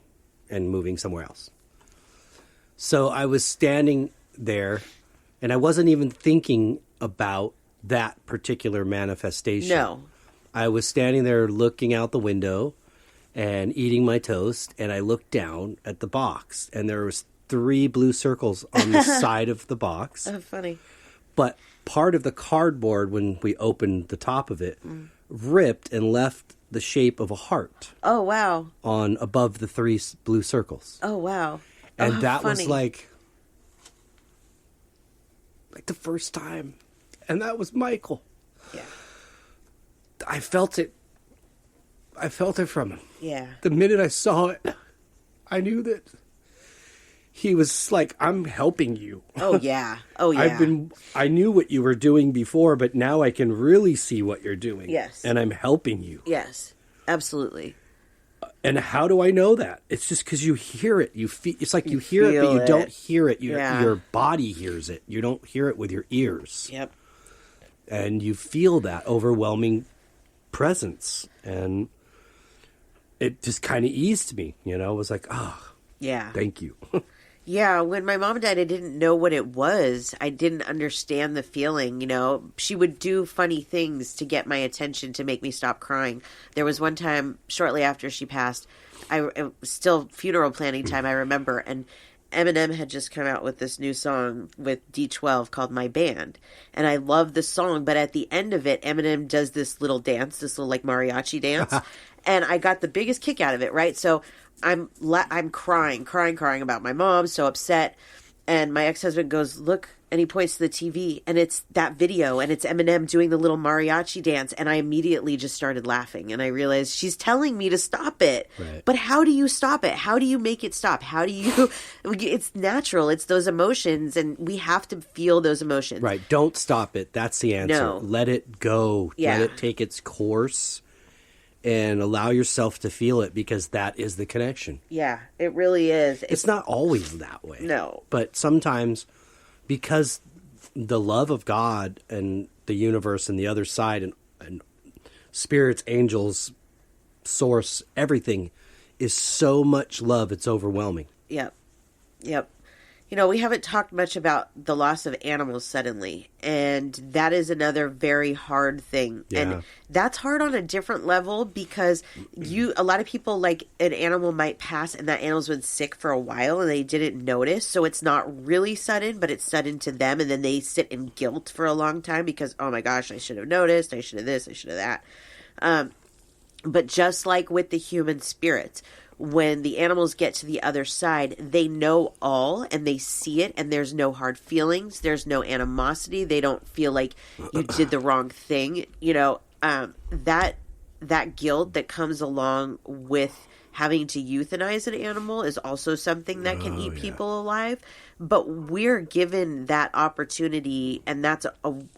and moving somewhere else? So I was standing there, and I wasn't even thinking about that particular manifestation. No. I was standing there looking out the window and eating my toast, and I looked down at the box, and there was 3 blue circles on the side of the box. Oh, funny. But part of the cardboard, when we opened the top of it, ripped and left the shape of a heart. Oh, wow. On above the 3 blue circles. Oh, wow. And that funny. was like the first time. And that was Michael. Yeah. I felt it. I felt it from him. Yeah. The minute I saw it, I knew that he was like, I'm helping you. Oh, yeah. Oh, yeah. I knew what you were doing before, but now I can really see what you're doing. Yes. And I'm helping you. Yes. Absolutely. And how do I know that? It's just because you hear it. You feel. It's like you hear it, but you don't hear it. Your body hears it. You don't hear it with your ears. Yep. And you feel that overwhelming presence. And it just kind of eased me. It was like, yeah. Thank you. Yeah, when my mom died, I didn't know what it was. I didn't understand the feeling, She would do funny things to get my attention, to make me stop crying. There was one time, shortly after she passed, it was still funeral planning time, I remember, and Eminem had just come out with this new song with D12 called My Band. And I love the song, but at the end of it, Eminem does this little dance, this little like mariachi dance. And I got the biggest kick out of it, right? So I'm crying about my mom, so upset. And my ex-husband goes, look, and he points to the TV, and it's that video, and it's Eminem doing the little mariachi dance, and I immediately just started laughing, and I realized she's telling me to stop it. Right. But how do you stop it? How do you make it stop? How do you... It's natural. It's those emotions, and we have to feel those emotions. Right. Don't stop it. That's the answer. No. Let it go. Yeah. Let it take its course and allow yourself to feel it, because that is the connection. Yeah, it really is. It's not always that way. No. But sometimes, because the love of God and the universe and the other side and spirits, angels, source, everything is so much love, it's overwhelming. Yep. You know, we haven't talked much about the loss of animals suddenly, and that is another very hard thing. Yeah. And that's hard on a different level, because a lot of people, like, an animal might pass and that animal's been sick for a while and they didn't notice. So it's not really sudden, but it's sudden to them. And then they sit in guilt for a long time because, oh my gosh, I should have noticed. I should have this, I should have that. But just like with the human spirits, when the animals get to the other side, they know all and they see it, and there's no hard feelings. There's no animosity. They don't feel like you did the wrong thing. You know, that guilt that comes along with having to euthanize an animal is also something that can eat people alive. But we're given that opportunity, and that's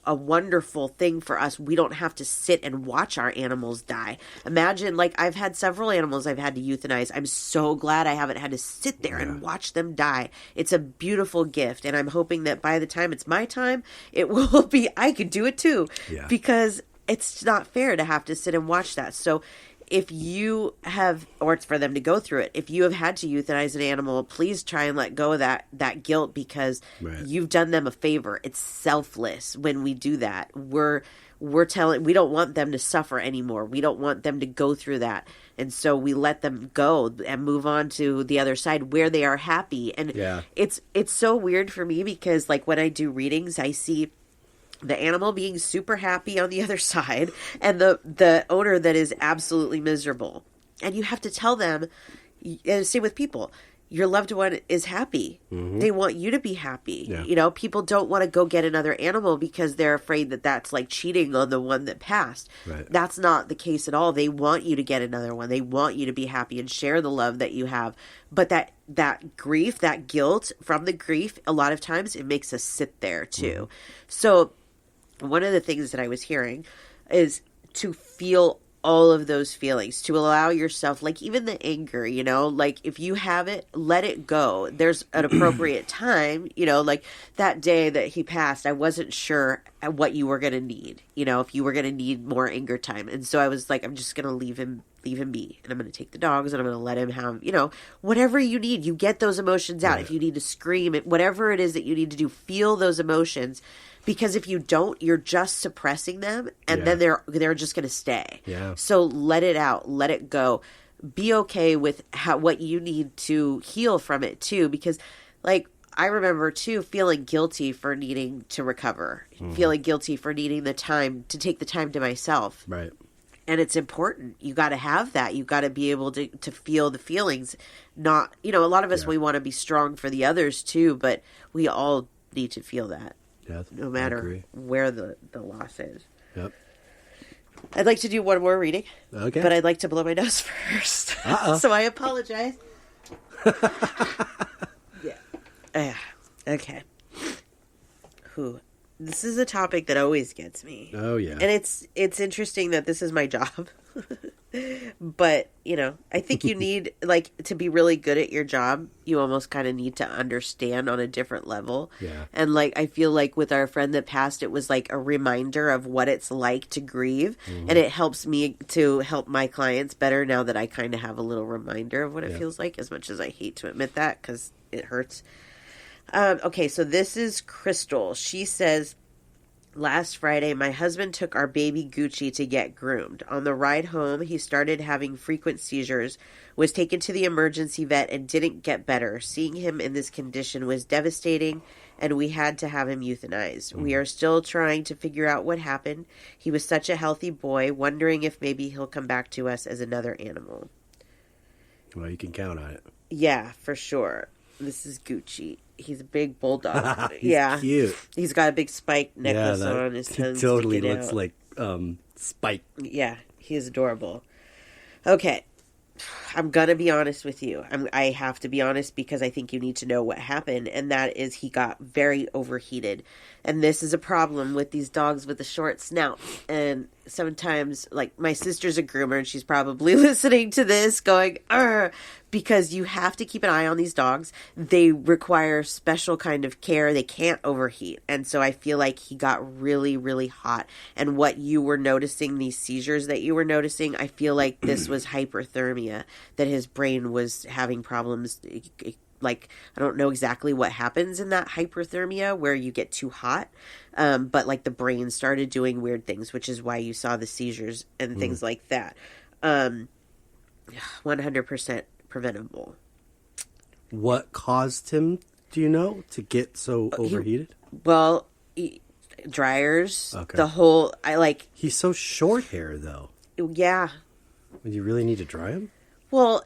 a wonderful thing for us. We don't have to sit and watch our animals die. Imagine, like, I've had several animals I've had to euthanize. I'm so glad I haven't had to sit there and watch them die. It's a beautiful gift, and I'm hoping that by the time it's my time, it will be, I could do it too. Yeah. Because it's not fair to have to sit and watch that. So if you have, or it's for them to go through it, if you have had to euthanize an animal, please try and let go of that guilt, because you've done them a favor. It's selfless when we do that. We're telling, we don't want them to suffer anymore. We don't want them to go through that. And so we let them go and move on to the other side where they are happy. And it's so weird for me, because like when I do readings, I see the animal being super happy on the other side, and the owner that is absolutely miserable. And you have to tell them, and same with people, your loved one is happy. Mm-hmm. They want you to be happy. Yeah. You know, people don't want to go get another animal because they're afraid that that's like cheating on the one that passed. Right. That's not the case at all. They want you to get another one. They want you to be happy and share the love that you have. But that grief, that guilt from the grief, a lot of times it makes us sit there too. So one of the things that I was hearing is to feel all of those feelings, to allow yourself, like even the anger, you know, like if you have it, let it go. There's an appropriate time, you know, like that day that he passed, I wasn't sure what you were going to need, you know, if you were going to need more anger time. And so I was like, I'm just going to leave him be. And I'm going to take the dogs and I'm going to let him have, you know, whatever you need. You get those emotions out. If you need to scream, whatever it is that you need to do, feel those emotions. Because if you don't, you're just suppressing them, and then they're just going to stay. Yeah. So let it out, let it go. Be okay with what you need to heal from it too. Because, like, I remember too feeling guilty for needing to recover, feeling guilty for needing the time to take the time to myself. Right. And it's important. You got to have that. You got to be able to feel the feelings. Not, you know, a lot of us we want to be strong for the others too, but we all need to feel that. Yeah, no matter where the loss is. Yep. I'd like to do one more reading. Okay. But I'd like to blow my nose first. So I apologize. Okay. This is a topic that always gets me. Oh, yeah. And it's interesting that this is my job. But, you know, I think you need, like, to be really good at your job, you almost kind of need to understand on a different level. Yeah. And, like, I feel like with our friend that passed, it was, like, a reminder of what it's like to grieve. Mm-hmm. And it helps me to help my clients better now that I kind of have a little reminder of what it feels like, as much as I hate to admit that because it hurts. Okay, so this is Crystal. She says, Last Friday, my husband took our baby Gucci to get groomed. On the ride home, he started having frequent seizures, was taken to the emergency vet, and didn't get better. Seeing him in this condition was devastating, and we had to have him euthanized. We are still trying to figure out what happened. He was such a healthy boy, wondering if maybe he'll come back to us as another animal. Well, you can count on it. Yeah, for sure. This is Gucci. He's a big bulldog. He's cute. He's got a big spike necklace on. His tongue totally sticking looks out. like Spike. Yeah, he's adorable. Okay, I'm gonna be honest with you. I have to be honest because I think you need to know what happened, and that is he got very overheated. And this is a problem with these dogs with the short snouts. And sometimes, like, my sister's a groomer, and she's probably listening to this going, "Arr," because you have to keep an eye on these dogs. They require special kind of care. They can't overheat. And so I feel like he got really, really hot. And what you were noticing, these seizures that you were noticing, I feel like this was hyperthermia, that his brain was having problems. Like, I don't know exactly what happens in that hyperthermia where you get too hot. But like the brain started doing weird things, which is why you saw the seizures and things like that. 100% preventable. What caused him, do you know, to get so overheated? Dryers. Okay. The whole, He's so short hair, though. Yeah. Would you really need to dry him? Well,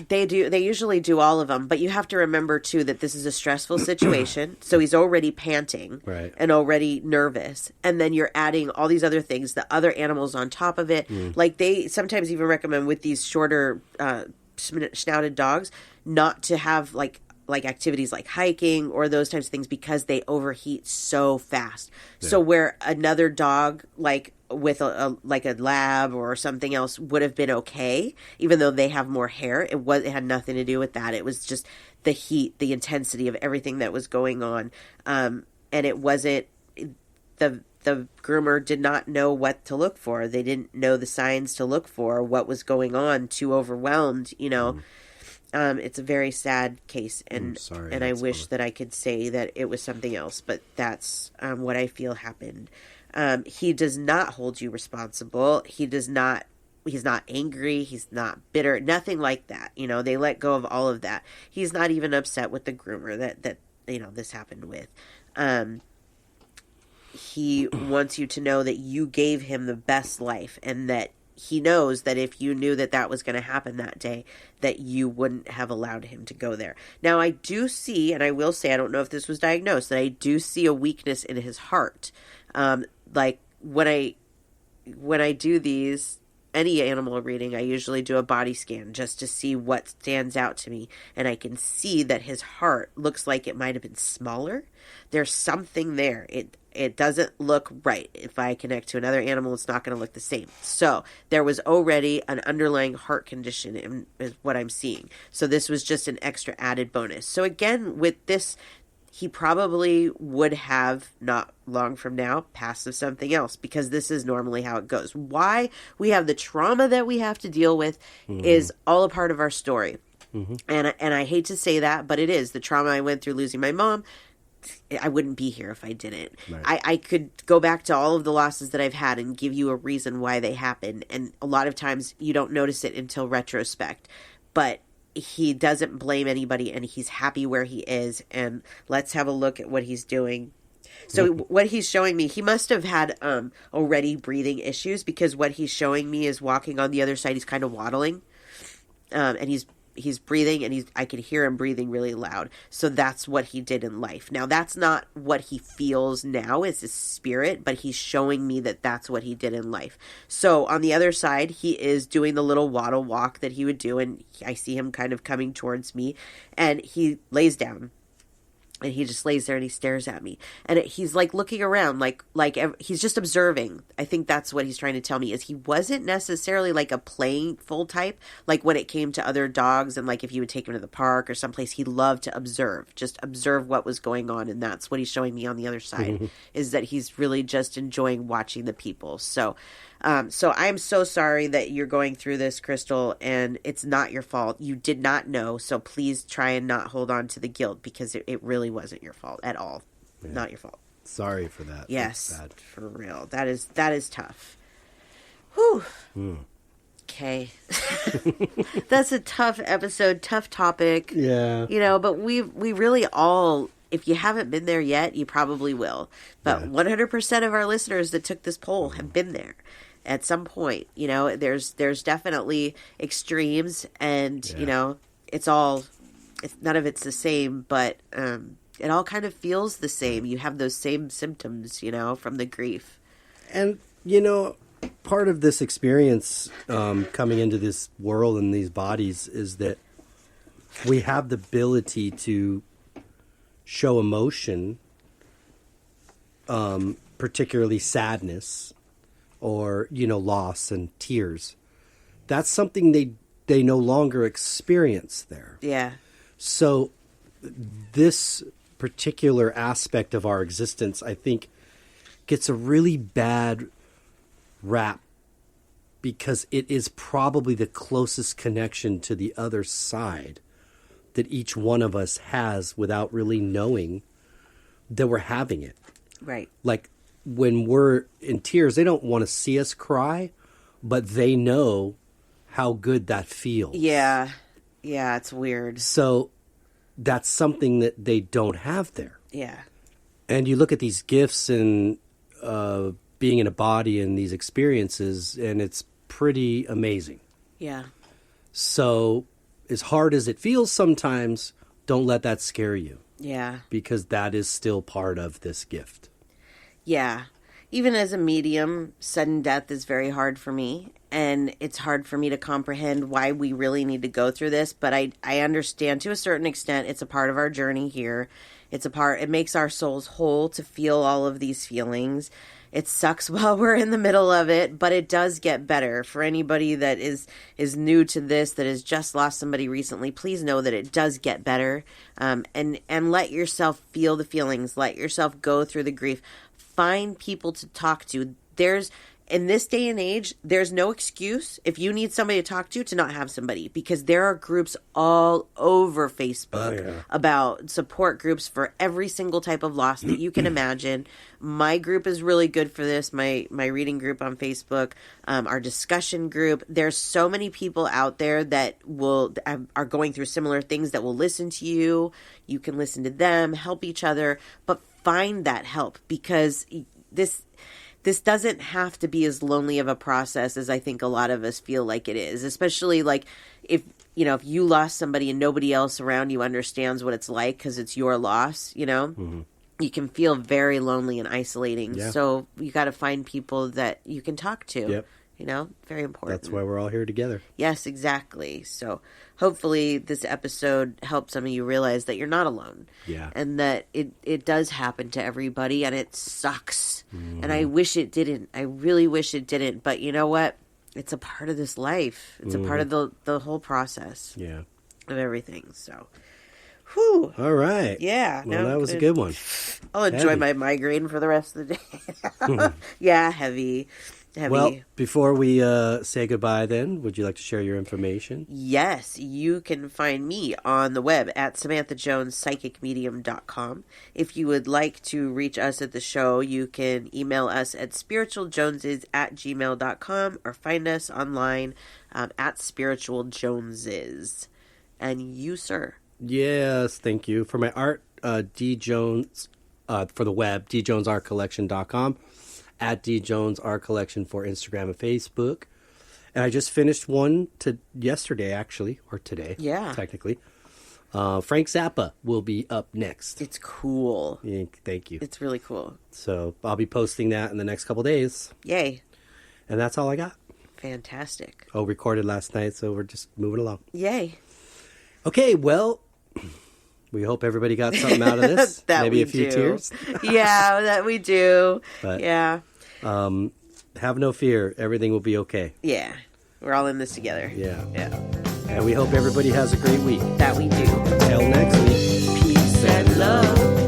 they usually do all of them, but you have to remember too that this is a stressful situation. So he's already panting and already nervous. And then you're adding all these other things, the other animals on top of it. Like they sometimes even recommend with these shorter snouted dogs not to have like activities like hiking or those types of things because they overheat so fast. Yeah. So where another dog like with a lab or something else would have been okay, even though they have more hair, it had nothing to do with that. It was just the heat, the intensity of everything that was going on. And it wasn't the groomer did not know what to look for. They didn't know the signs to look for, what was going on, too overwhelmed, you know. It's a very sad case, and I wish that I could say that it was something else, but that's what I feel happened. He does not hold you responsible. He's not angry. He's not bitter. Nothing like that. You know, they let go of all of that. He's not even upset with the groomer that you know, this happened with. He wants you to know that you gave him the best life, and that he knows that if you knew that that was going to happen that day, that you wouldn't have allowed him to go there. Now, I do see, and I will say, I don't know if this was diagnosed, that I do see a weakness in his heart. Like when I do these, any animal reading, I usually do a body scan just to see what stands out to me. And I can see that his heart looks like it might have been smaller. There's something there. It doesn't look right. If I connect to another animal, it's not going to look the same. So there was already an underlying heart condition is what I'm seeing. So this was just an extra added bonus. So again, with this, he probably would have, not long from now, passed to something else, because this is normally how it goes. Why we have the trauma that we have to deal with is all a part of our story. And I hate to say that, but it is. The trauma I went through losing my mom, I wouldn't be here if I didn't. Right. I could go back to all of the losses that I've had and give you a reason why they happened. And a lot of times you don't notice it until retrospect. But he doesn't blame anybody, and he's happy where he is. And let's have a look at what he's doing. So what he's showing me, he must have had already breathing issues, because what he's showing me is walking on the other side. He's kind of waddling, and he's breathing, and I can hear him breathing really loud. So that's what he did in life. Now, that's not what he feels now as his spirit, but he's showing me that that's what he did in life. So on the other side, he is doing the little waddle walk that he would do, and I see him kind of coming towards me, and he lays down. And he just lays there and he stares at me. And he's like looking around, like he's just observing. I think that's what he's trying to tell me, is he wasn't necessarily like a playful type. Like when it came to other dogs, and like if you would take him to the park or someplace, he loved to just observe what was going on. And that's what he's showing me on the other side, is that he's really just enjoying watching the people. So I'm so sorry that you're going through this, Crystal, and it's not your fault. You did not know, so please try and not hold on to the guilt, because it really wasn't your fault at all. Yeah. Not your fault. Sorry for that. Yes, That's sad. for real. That is tough. Whew. Okay. That's a tough episode, tough topic. Yeah. You know, but we really all, if you haven't been there yet, you probably will. But 100% of our listeners that took this poll have been there at some point. You know, there's definitely extremes, and you know, none of it's the same, but it all kind of feels the same. You have those same symptoms, you know, from the grief. And, you know, part of this experience coming into this world and these bodies is that we have the ability to show emotion, particularly sadness or, you know, loss and tears. That's something they no longer experience there. Yeah. So this particular aspect of our existence, I think, gets a really bad rap because it is probably the closest connection to the other side that each one of us has without really knowing that we're having it. Right. Like when we're in tears, they don't want to see us cry, but they know how good that feels. Yeah. Yeah, it's weird. So that's something that they don't have there. Yeah. And you look at these gifts and being in a body and these experiences, and it's pretty amazing. Yeah. So as hard as it feels sometimes, don't let that scare you. Yeah. Because that is still part of this gift. Yeah. Even as a medium, sudden death is very hard for me. And it's hard for me to comprehend why we really need to go through this. But I understand to a certain extent it's a part of our journey here. It makes our souls whole to feel all of these feelings. It sucks while we're in the middle of it, but it does get better. For anybody that is new to this, that has just lost somebody recently, please know that it does get better. And let yourself feel the feelings. Let yourself go through the grief. Find people to talk to. In this day and age, there's no excuse if you need somebody to talk to not have somebody, because there are groups all over Facebook about support groups for every single type of loss that you can imagine. My group is really good for this. My reading group on Facebook, our discussion group. There's so many people out there that are going through similar things that will listen to you. You can listen to them, help each other, but find that help, because this doesn't have to be as lonely of a process as I think a lot of us feel like it is, especially like if you lost somebody and nobody else around you understands what it's like because it's your loss, you know, you can feel very lonely and isolating. Yeah. So you got to find people that you can talk to. Yep. You know, very important. That's why we're all here together. Yes, exactly. So hopefully this episode helped some of you realize that you're not alone. Yeah. And that it does happen to everybody, and it sucks. And I wish it didn't. I really wish it didn't. But you know what? It's a part of this life. It's a part of the whole process. Yeah. Of everything. So, whew. All right. Yeah. Well, that was a good one. I'll enjoy my migraine for the rest of the day. Yeah, heavy. Well, before we say goodbye then, would you like to share your information? Yes, you can find me on the web at SamanthaJonesPsychicMedium.com. If you would like to reach us at the show, you can email us at spiritualjoneses@gmail.com or find us online at spiritualjoneses. And you, sir? Yes, thank you. For my art, D. Jones, for the web, djonesartcollection.com. At D. Jones Art Collection for Instagram and Facebook. And I just finished one yesterday, actually, or today, technically. Frank Zappa will be up next. It's cool. Yeah, thank you. It's really cool. So I'll be posting that in the next couple days. Yay. And that's all I got. Fantastic. Oh, recorded last night, so we're just moving along. Yay. Okay, well, we hope everybody got something out of this. Maybe a few tears. Yeah, that we do. But, yeah. Have no fear. Everything will be okay. Yeah. We're all in this together. Yeah. Yeah. And we hope everybody has a great week. That we do. Till next week. Peace and love.